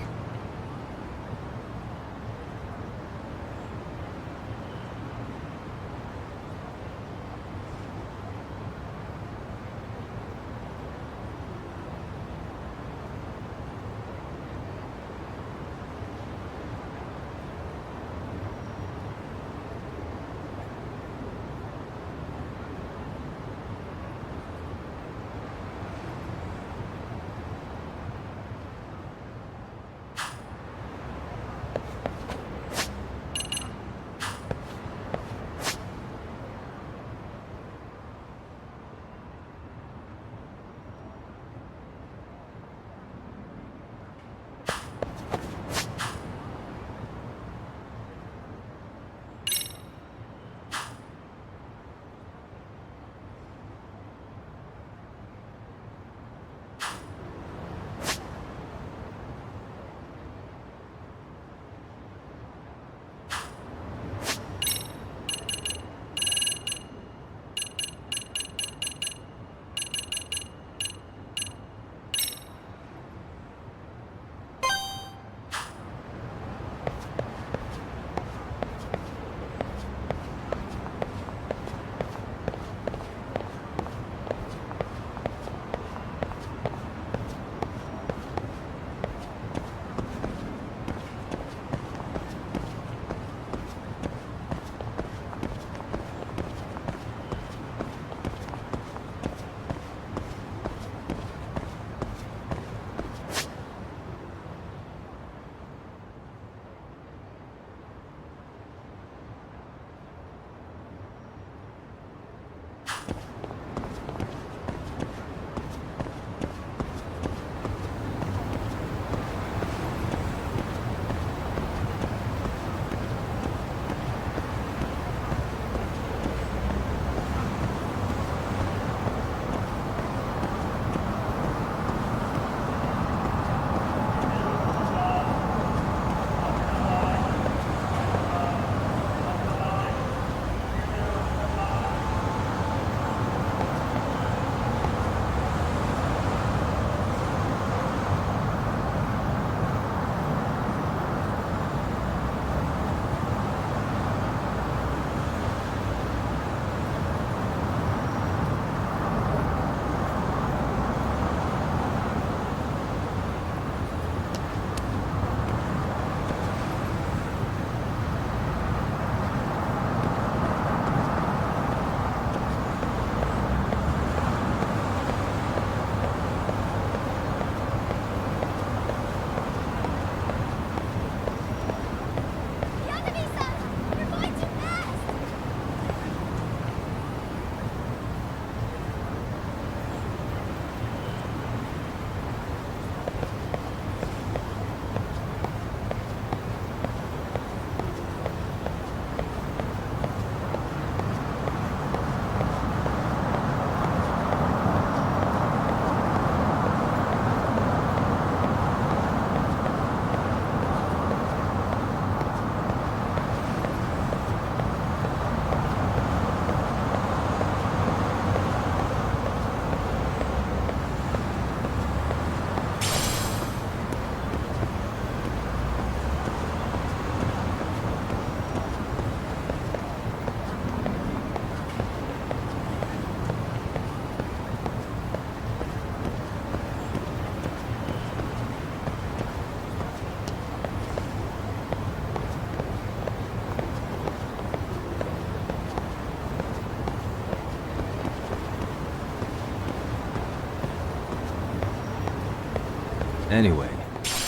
Anyway,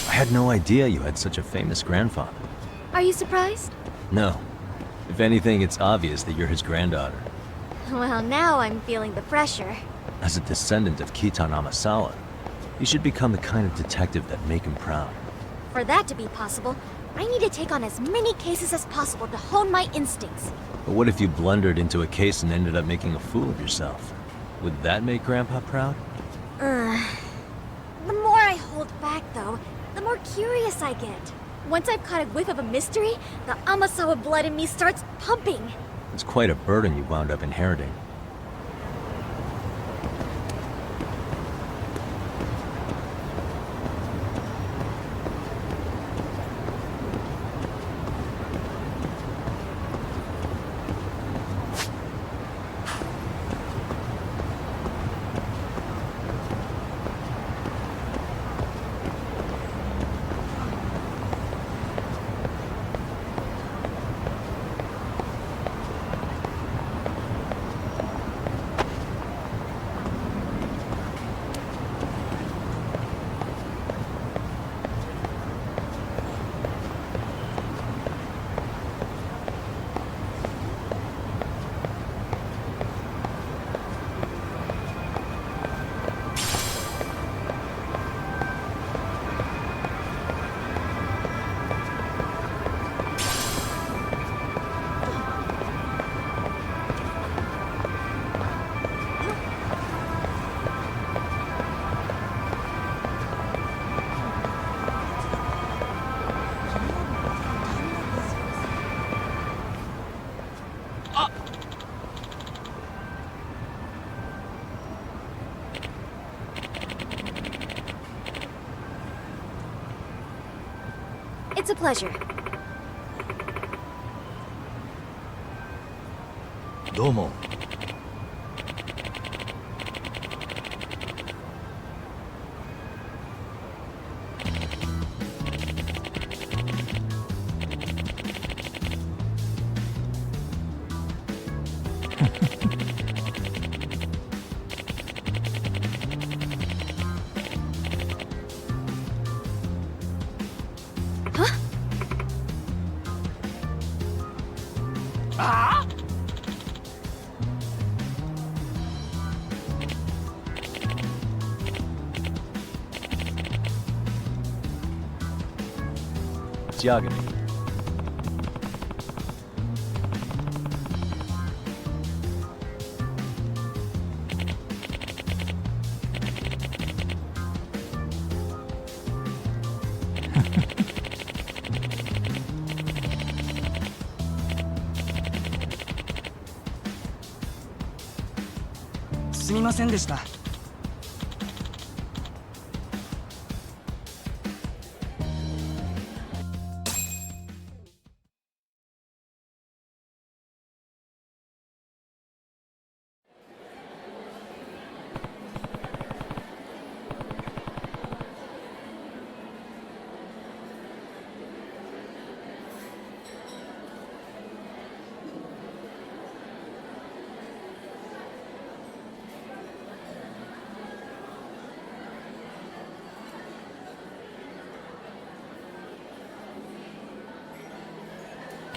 I had no idea you had such a famous grandfather. Are you surprised? No. If anything, it's obvious that you're his granddaughter. Well, now I'm feeling the pressure. As a descendant of Kitan Amasawa, you should become the kind of detective that make him proud. For that to be possible, I need to take on as many cases as possible to hone my instincts. But what if you blundered into a case and ended up making a fool of yourself? Would that make Grandpa proud? The more I hold back, though, the more curious I get. Once I've caught a whiff of a mystery, the Amasawa blood in me starts pumping. It's quite a burden you wound up inheriting. It's a pleasure. どうも。It's Yagami.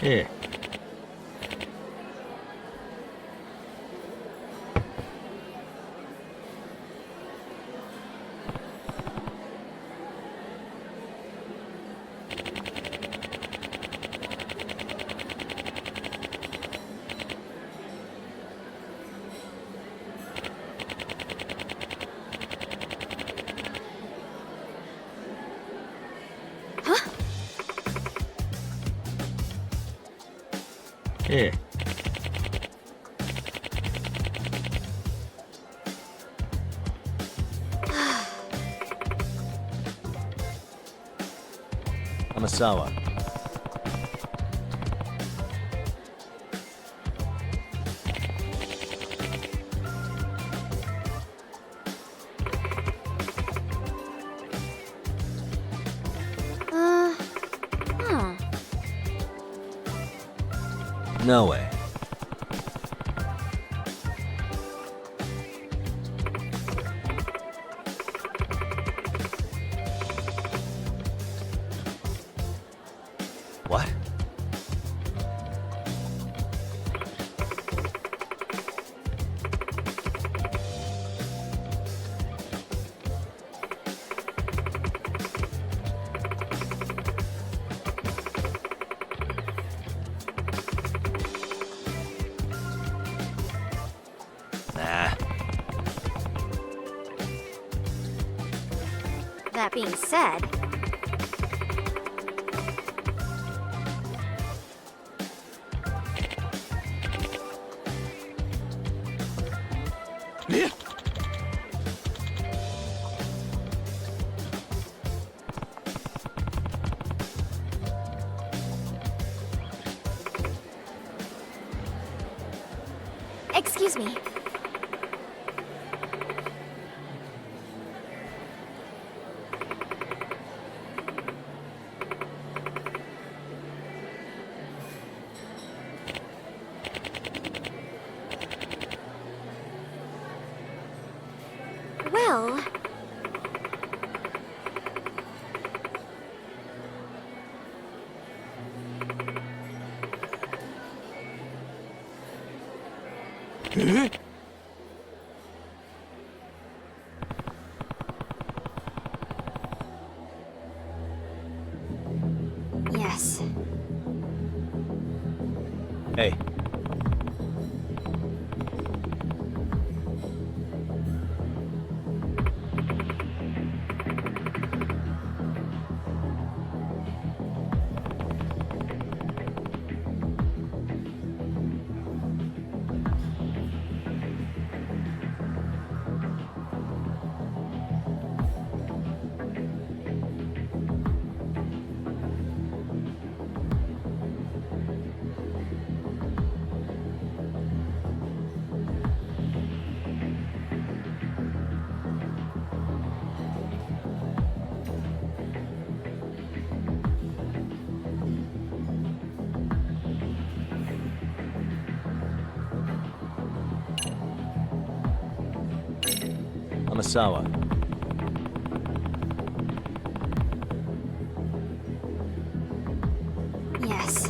Here. Here. Amasawa. No way. That being said, excuse me. Well... Yes. Hey. Amasawa. Yes.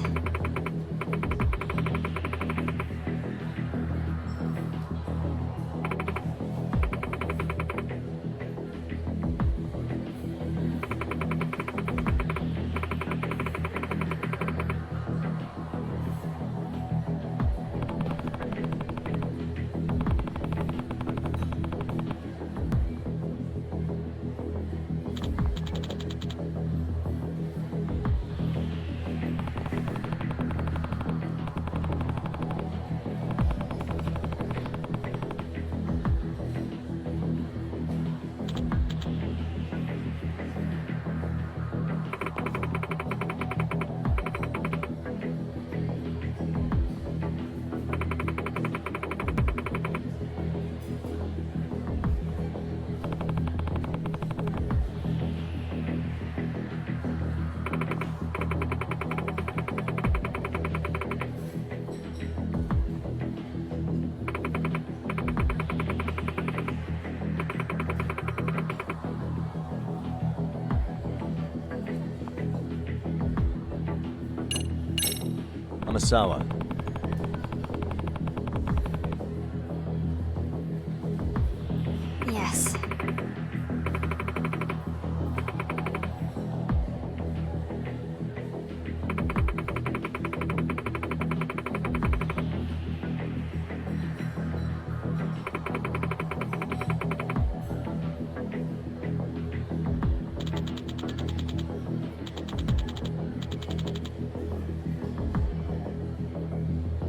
Amasawa. Yes.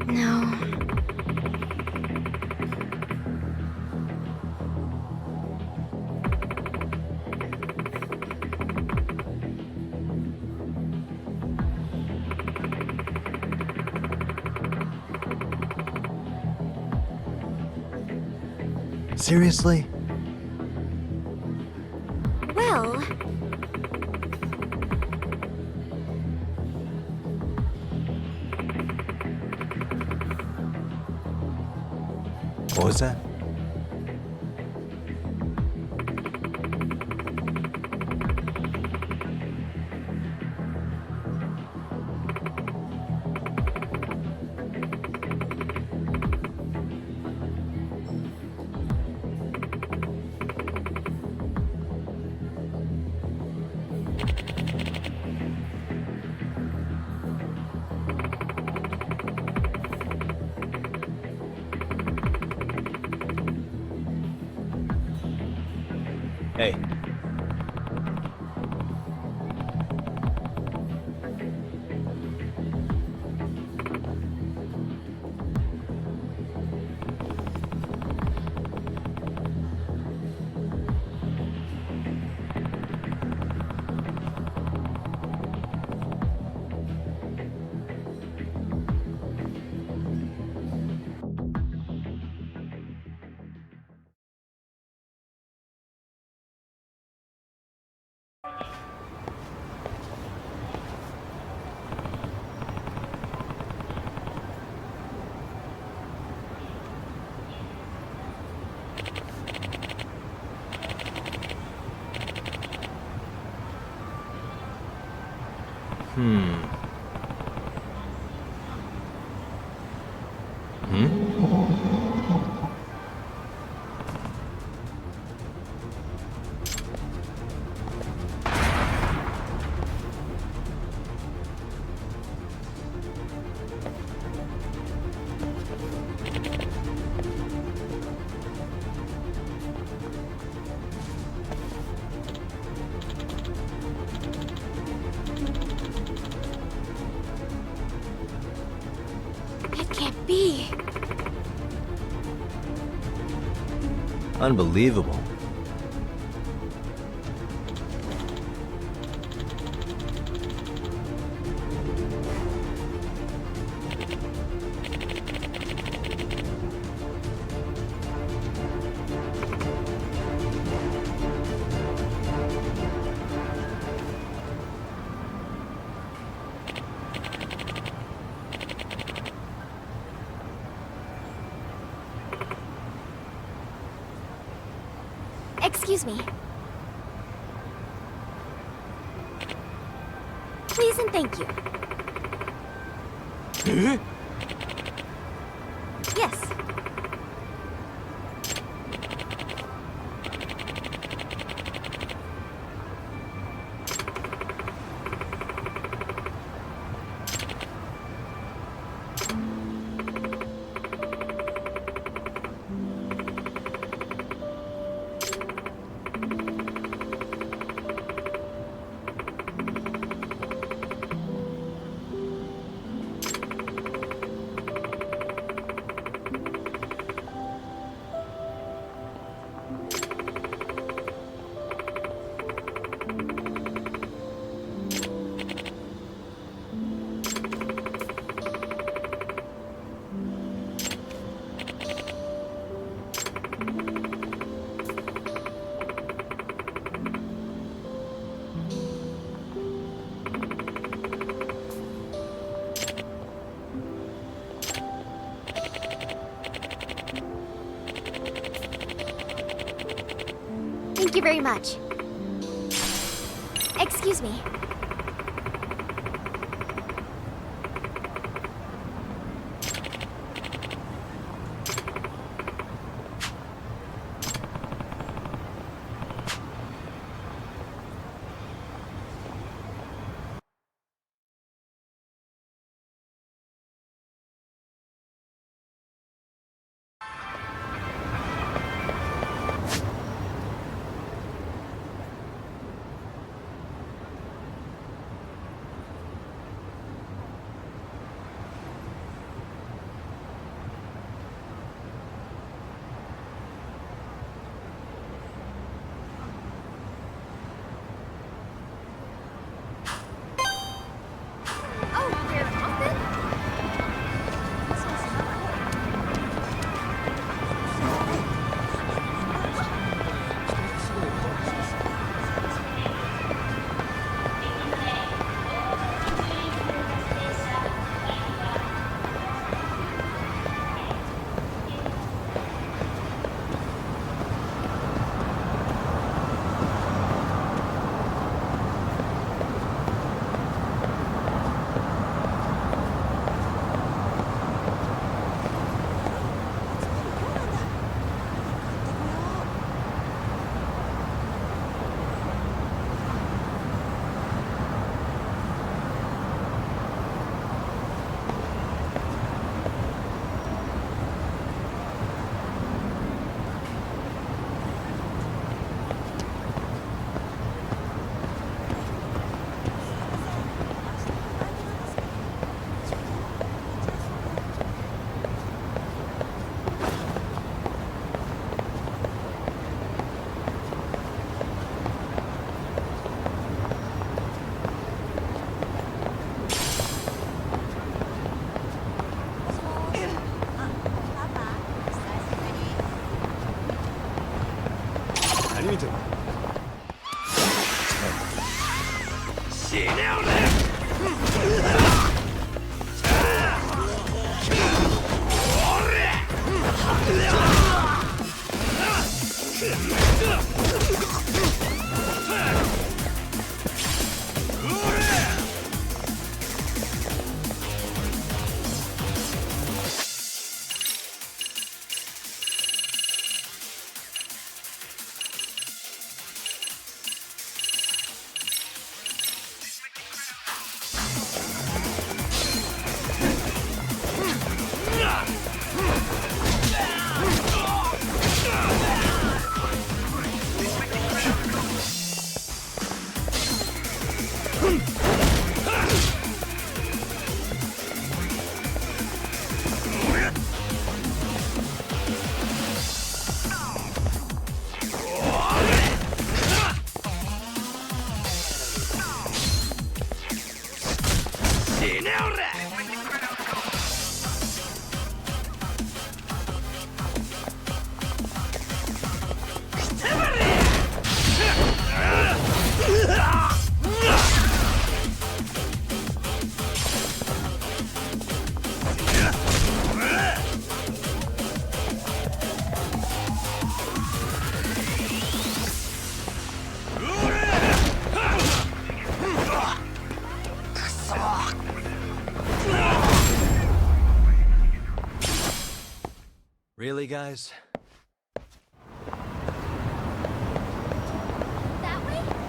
No. Seriously? Well... What was that? Hey. It can't be. Unbelievable. Excuse me. Please and thank you. Yes. Thank you very much. Excuse me. Really, guys? That way?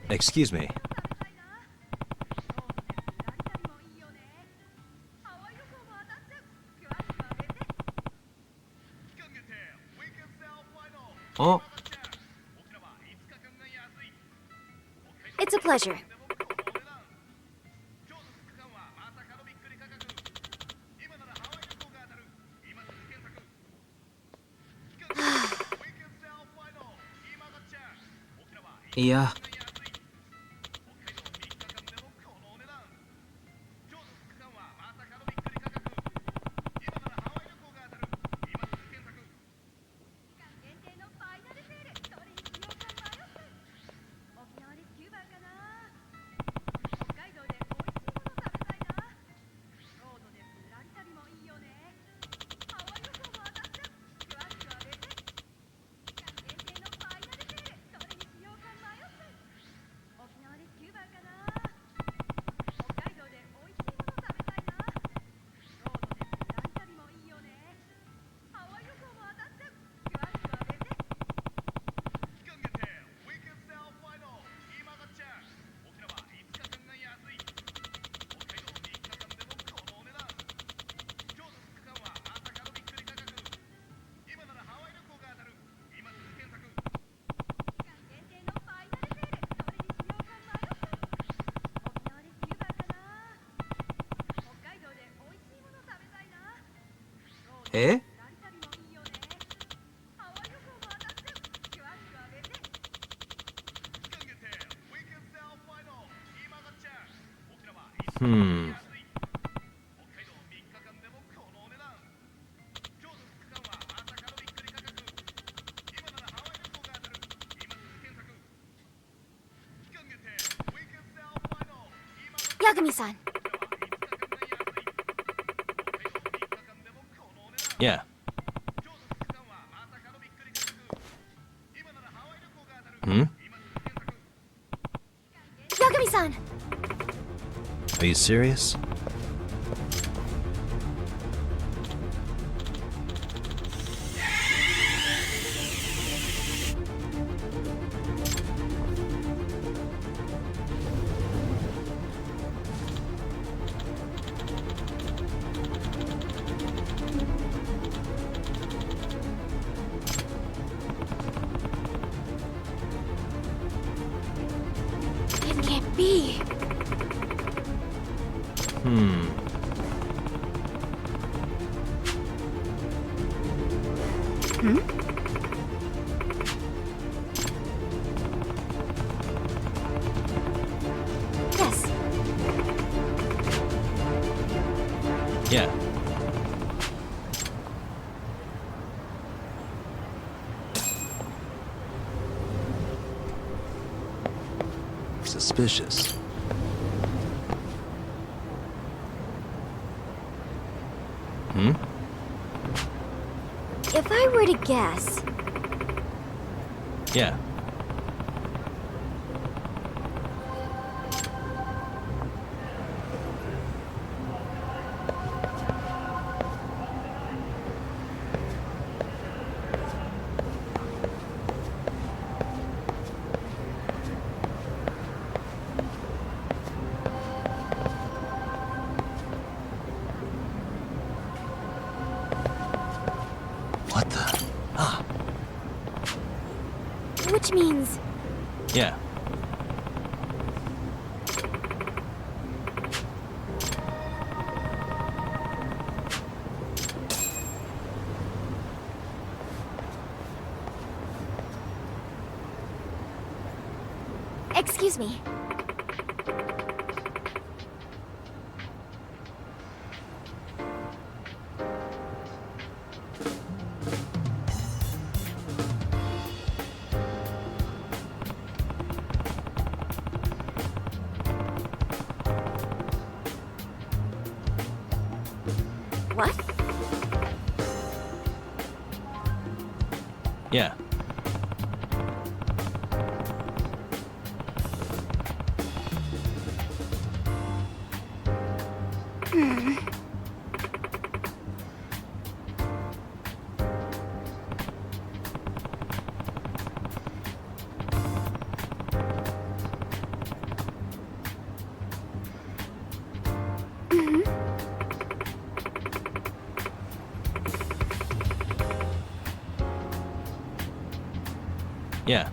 Excuse me. Oh. It's a pleasure. Yeah. Eh? Hmm. Yagami-san. Yeah. Hmm? Yagami-san! Are you serious? It can't be. Hmm. Hmm? Yes. Yeah. Suspicious. Hmm? If I were to guess, Yeah. What the? Ah. which means Yeah. excuse me. What? Yeah. Hmm. Mhm. Yeah.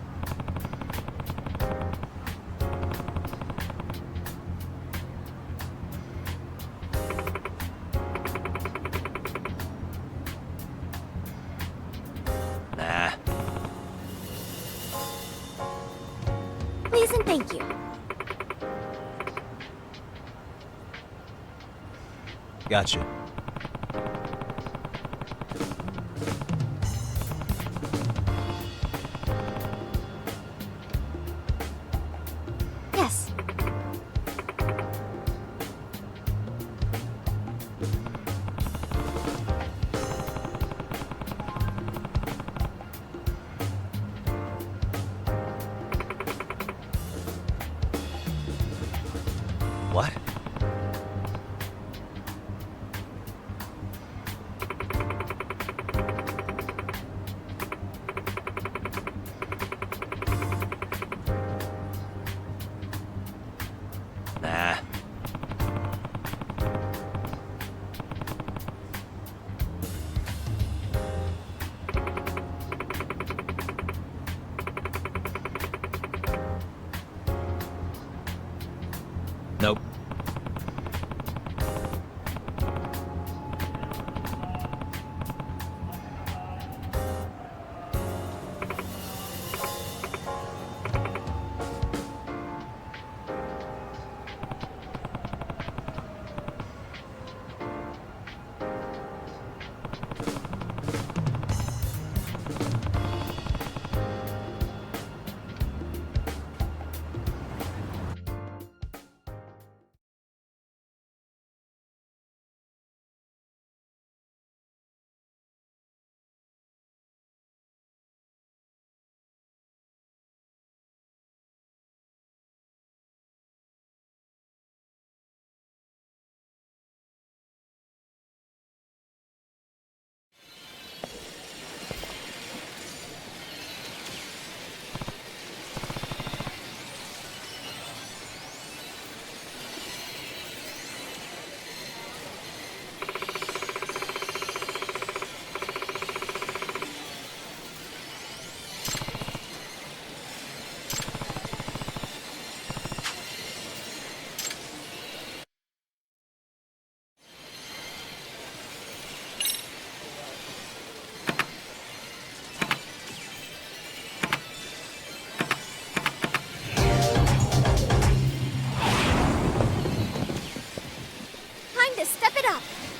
Nah. Please and thank you. Gotcha. Yes. What?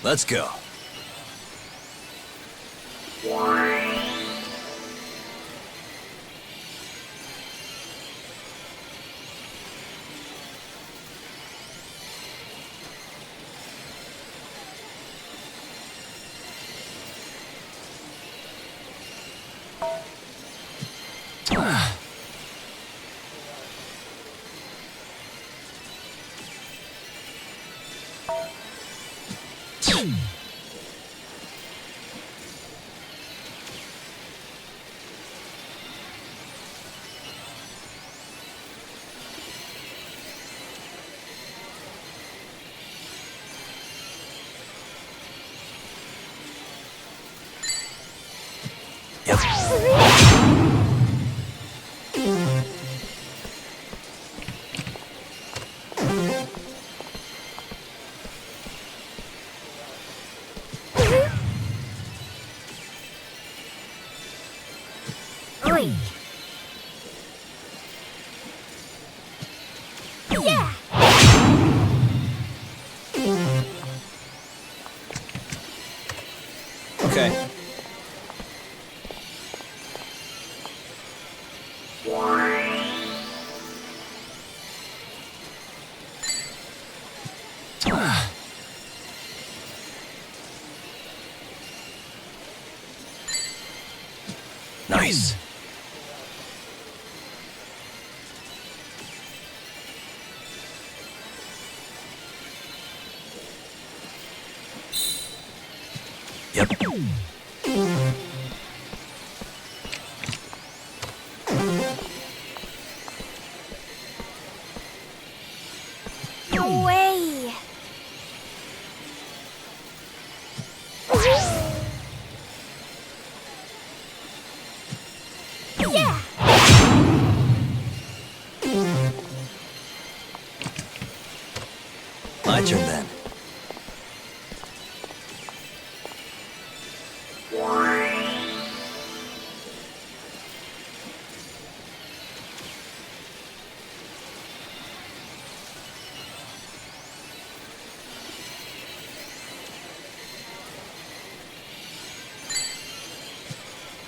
Let's go. Yeah! Okay. Nice. Yep. No way! Yeah! My turn then.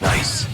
Nice.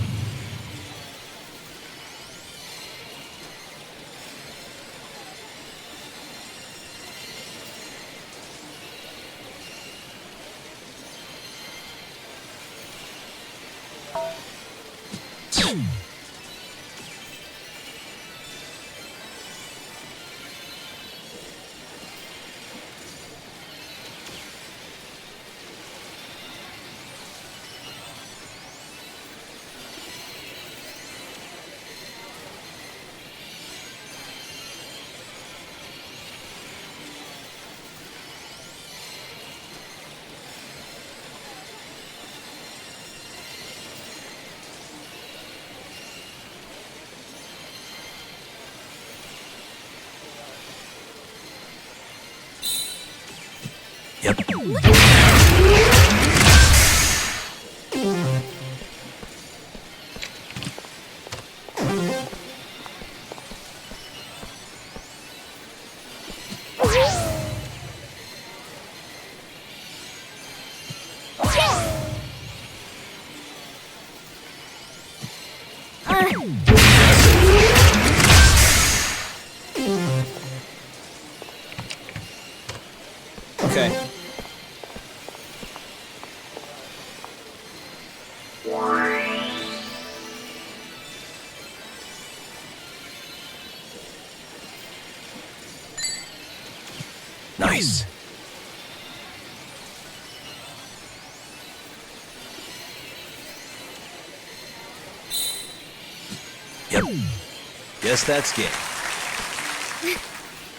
Yep. Okay. Nice. Yep. Guess that's game.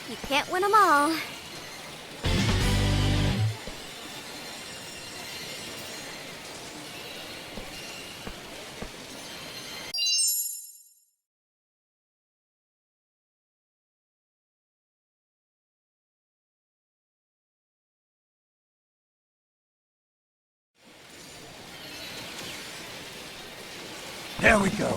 You can't win them all. There we go.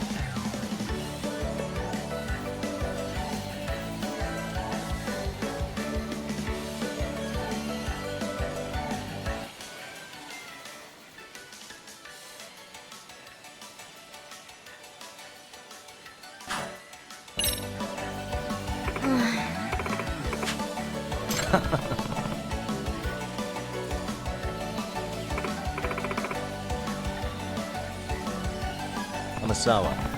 Amasawa.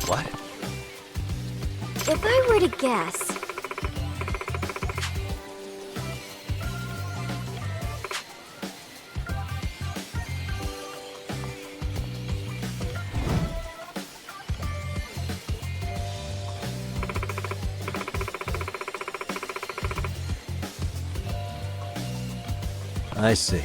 What? If I were to guess... I see.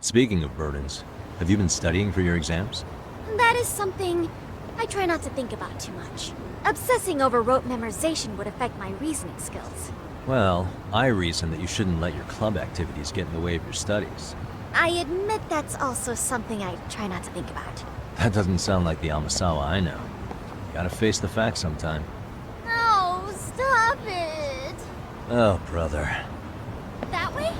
Speaking of burdens, have you been studying for your exams? That is something I try not to think about too much. Obsessing over rote memorization would affect my reasoning skills. Well, I reason that you shouldn't let your club activities get in the way of your studies. I admit that's also something I try not to think about. That doesn't sound like the Amasawa I know. You gotta face the facts sometime. No, stop it! Oh, brother. That way?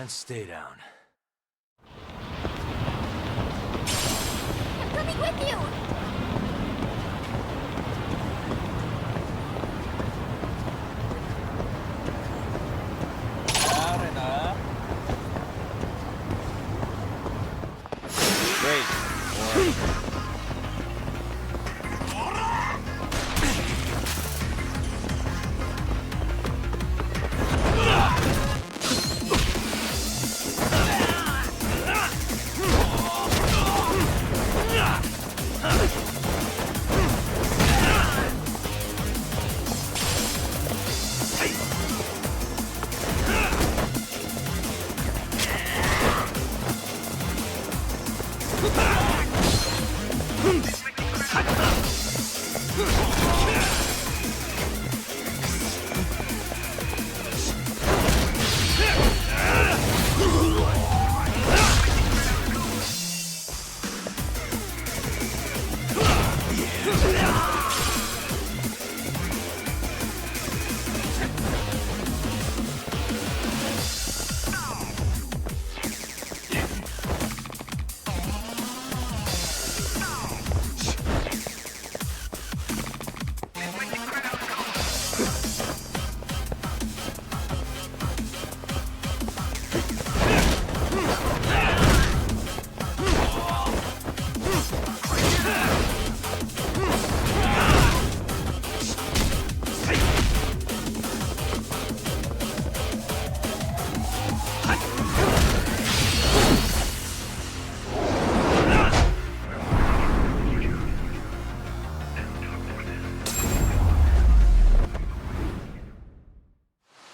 and stay down. I'm coming with you!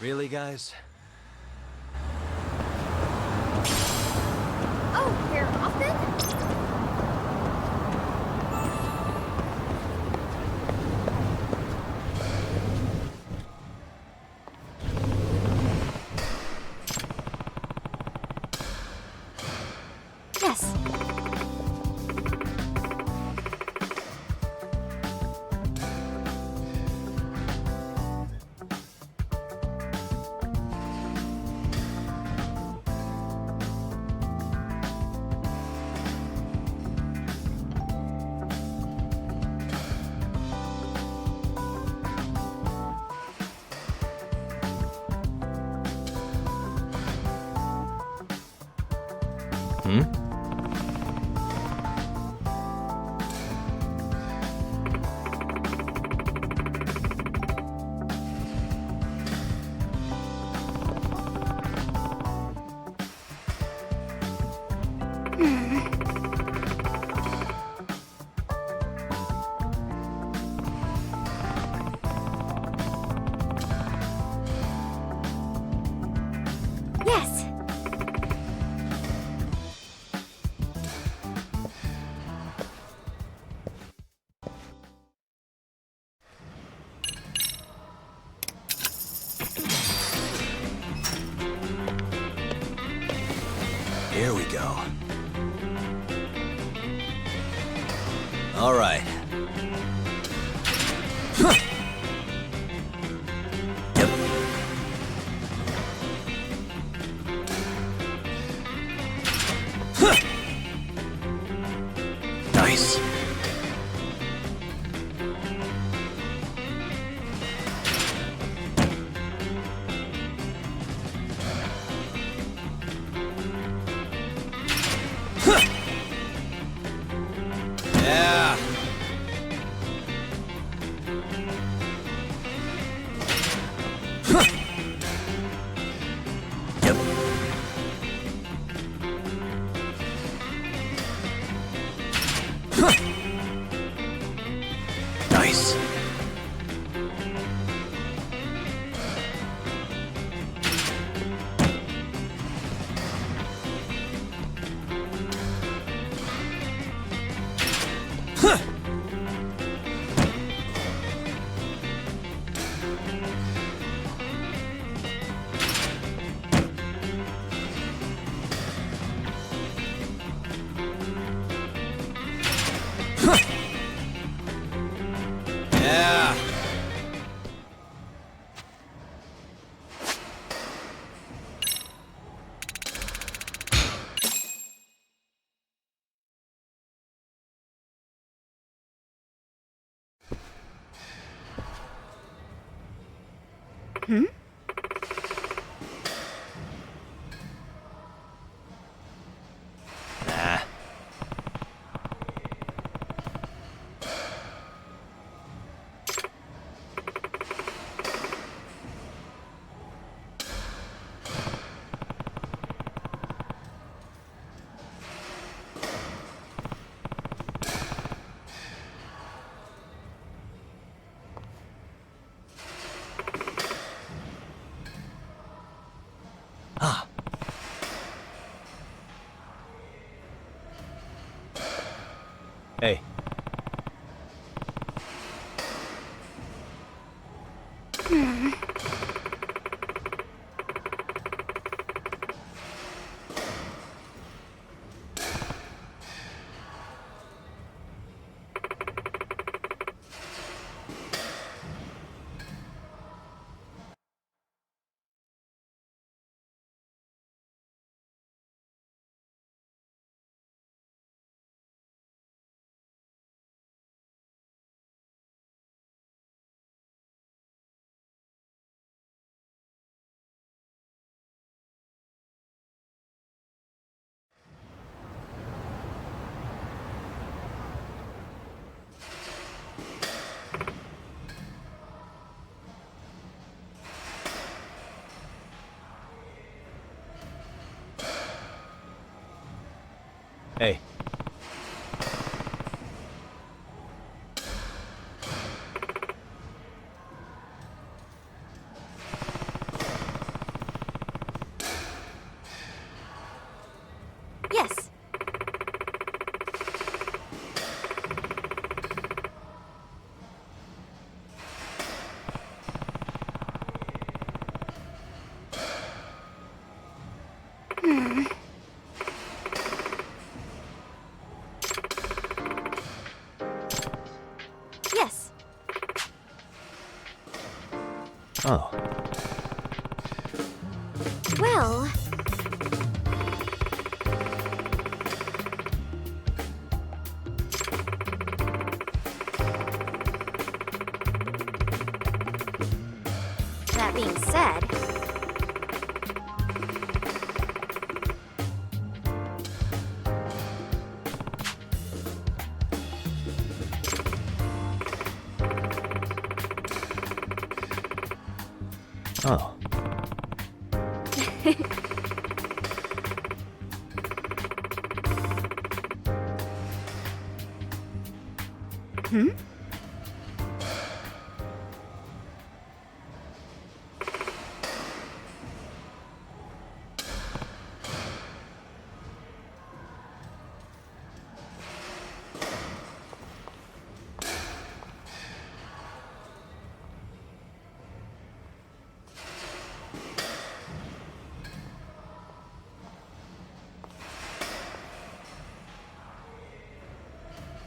Really, guys? Oh, we're off then? Yes. Yes. Here we go. All right. Nice. Yeah. Hmm? Nah. Ah. Hey. Hmm. Hey. Yes. Hmm. Yes. Oh. Well... That being said... Oh. Hmm?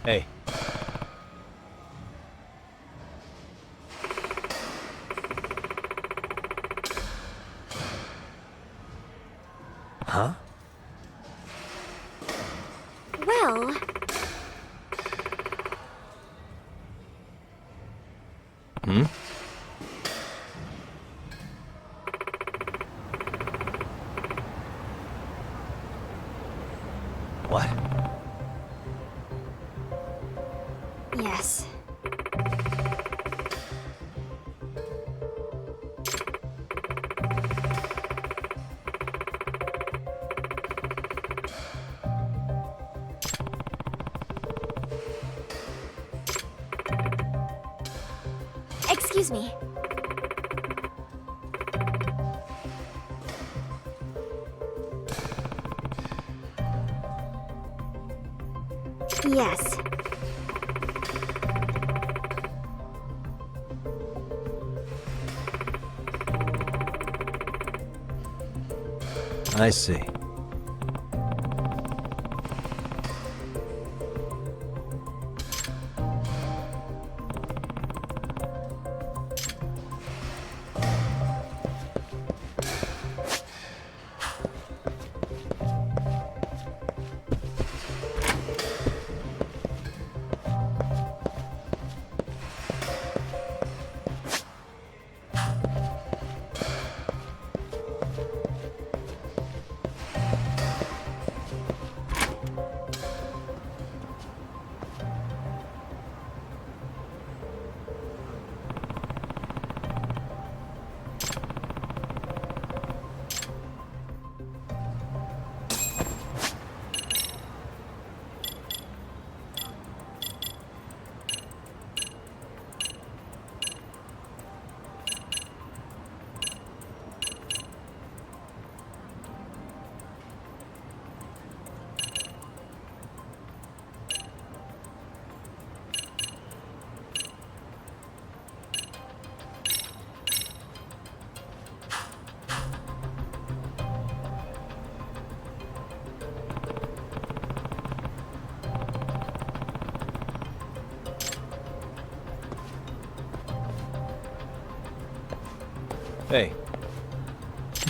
Hey. Huh? Well... Hmm? What? Yes. Excuse me. Yes. I see. Hey.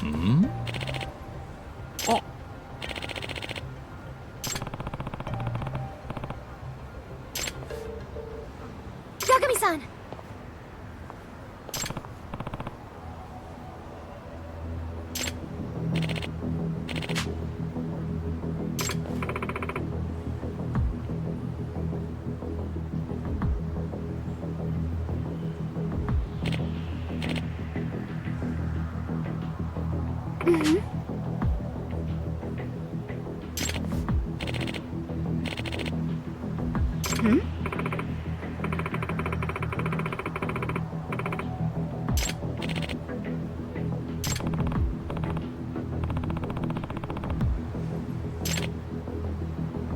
Hmm? Oh. Yagami-san!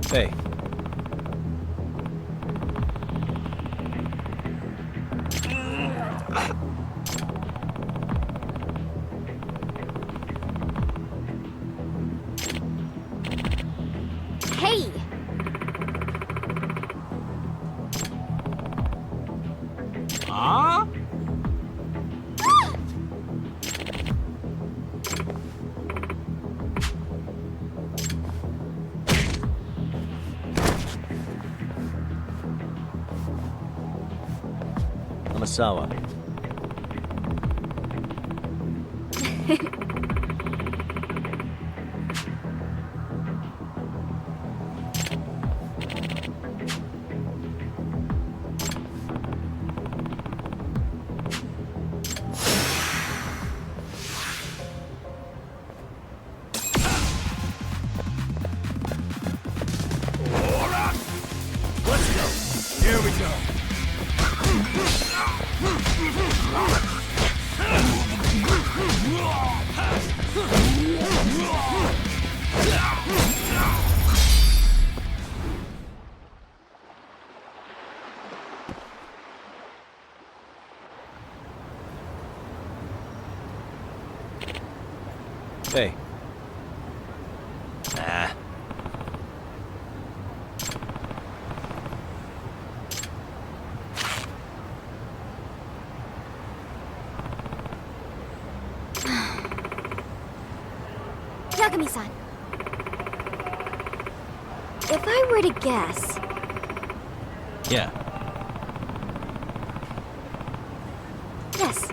Hey. Hey! Huh? Amasawa. Let's go. Here we go. Hey. Ah. Yagami-san. If I were to guess... Yeah. Yes.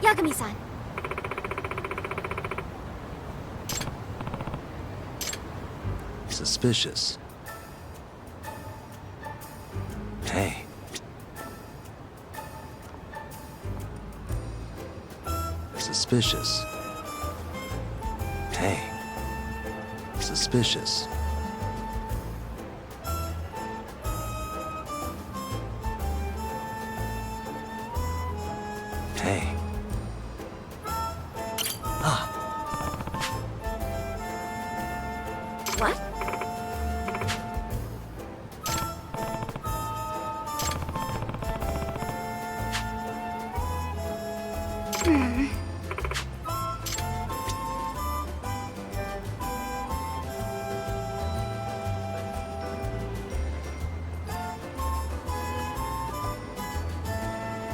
Yagami-san. Suspicious. Hey. Suspicious. Hey. Suspicious. Hey. Ah. What?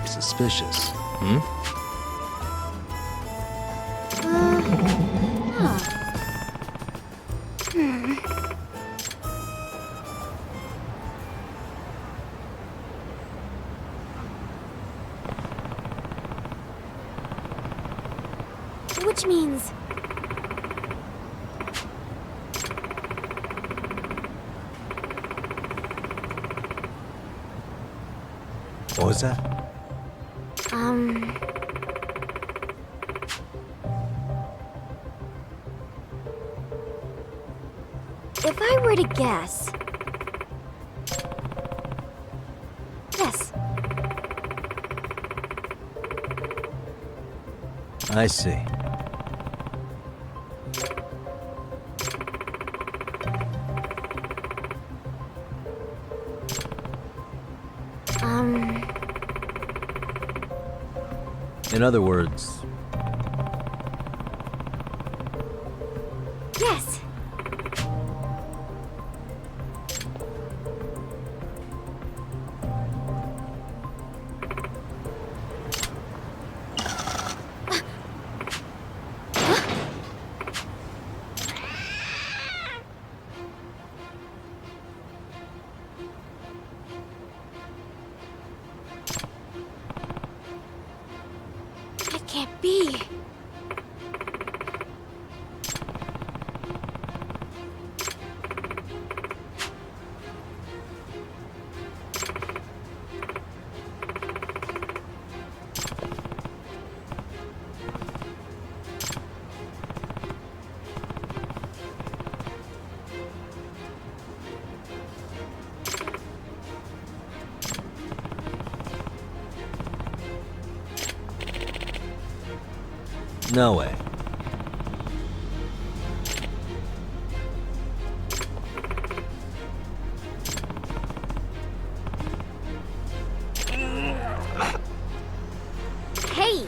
Suspicious. Hmm? Which means... What was that? If I were to guess... Yes. I see. In other words... Yes. be. No way. Hey!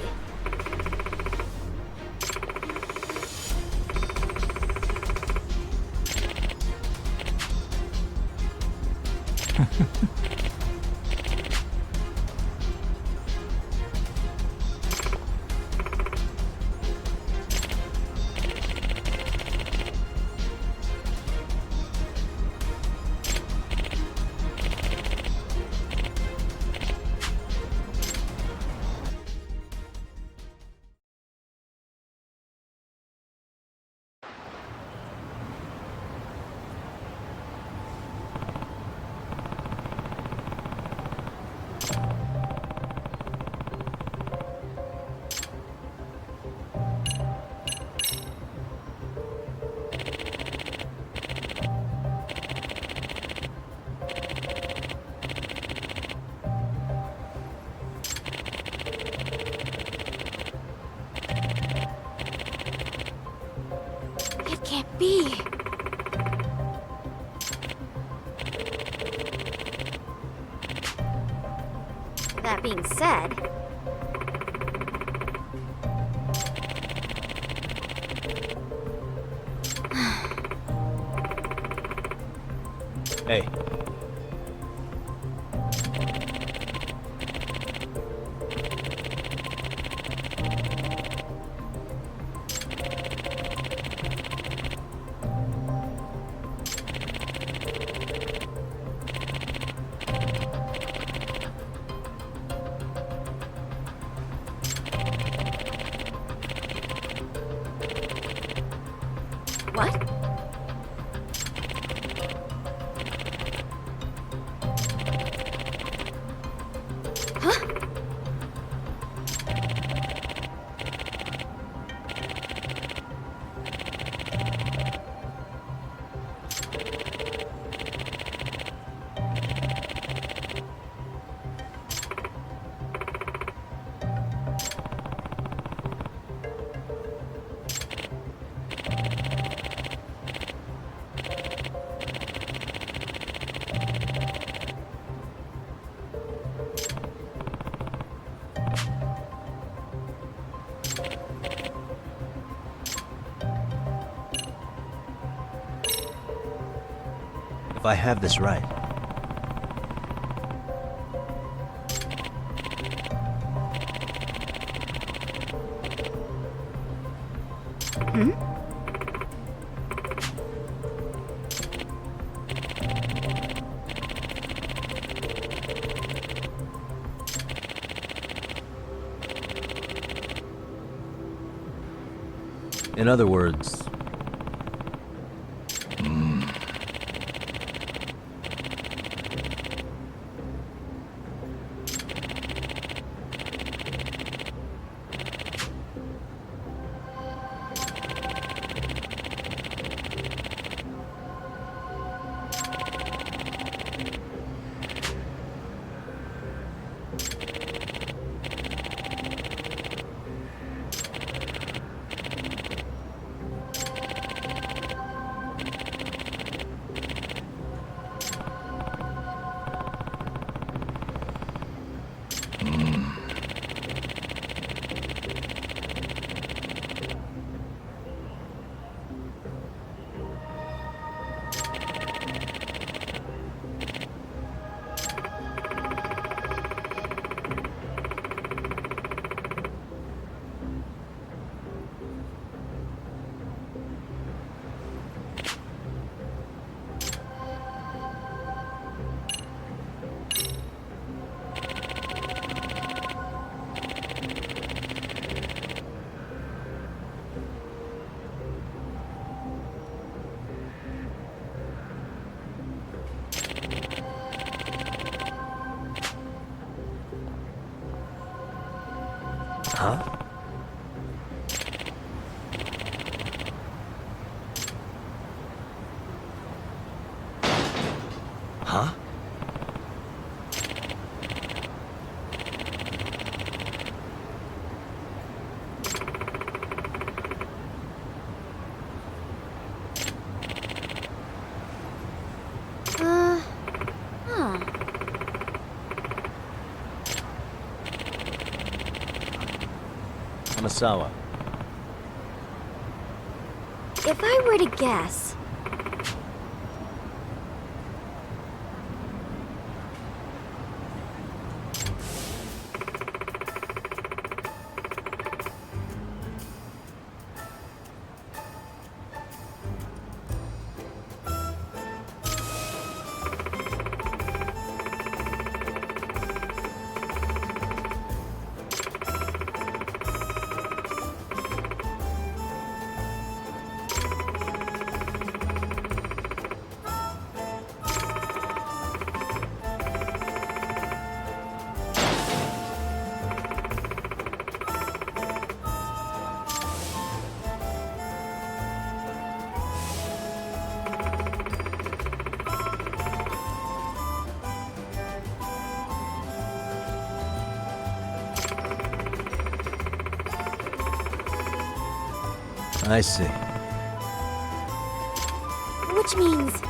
Can't be. That being said... Hey. What? Huh? If I have this right. Hmm? In other words... Huh? Huh? Huh. Amasawa. If I were to guess... I see. Which means...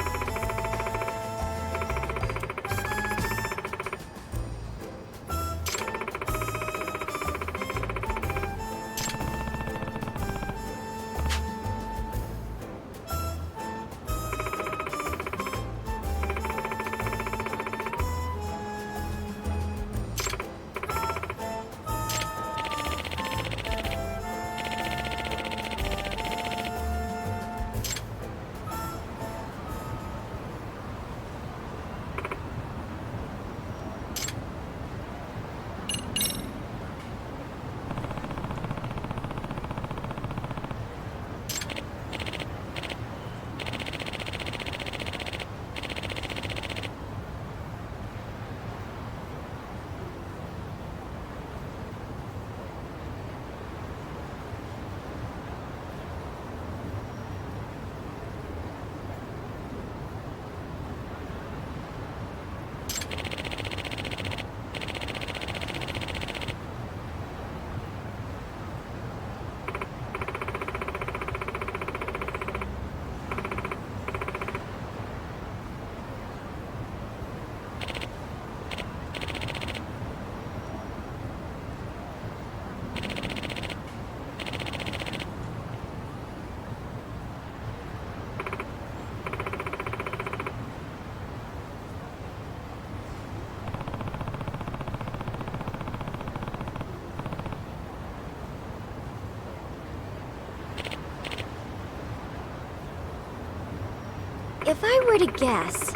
If I were to guess...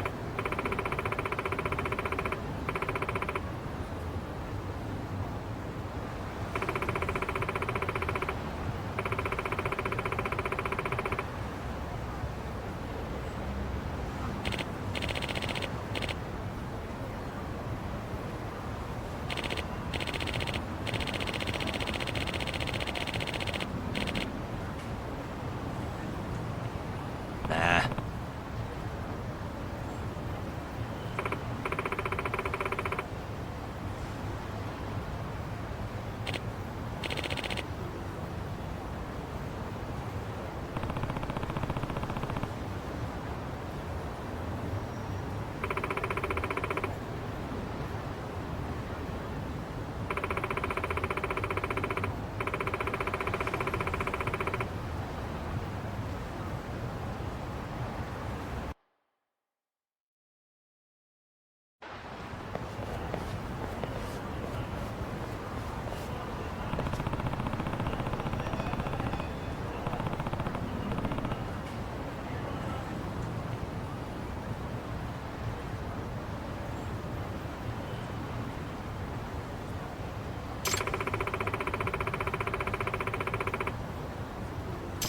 Nah.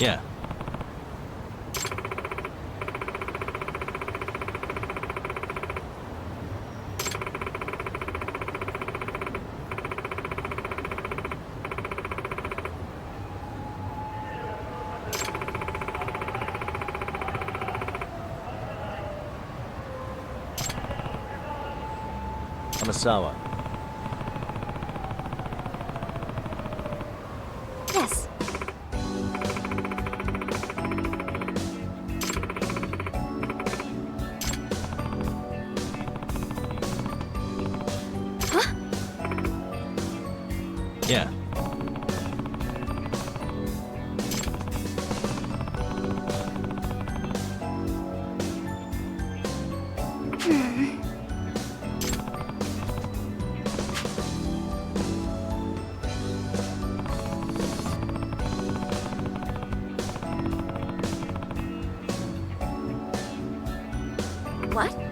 Yeah. Hamasawa. Yes. Huh? Yeah. What?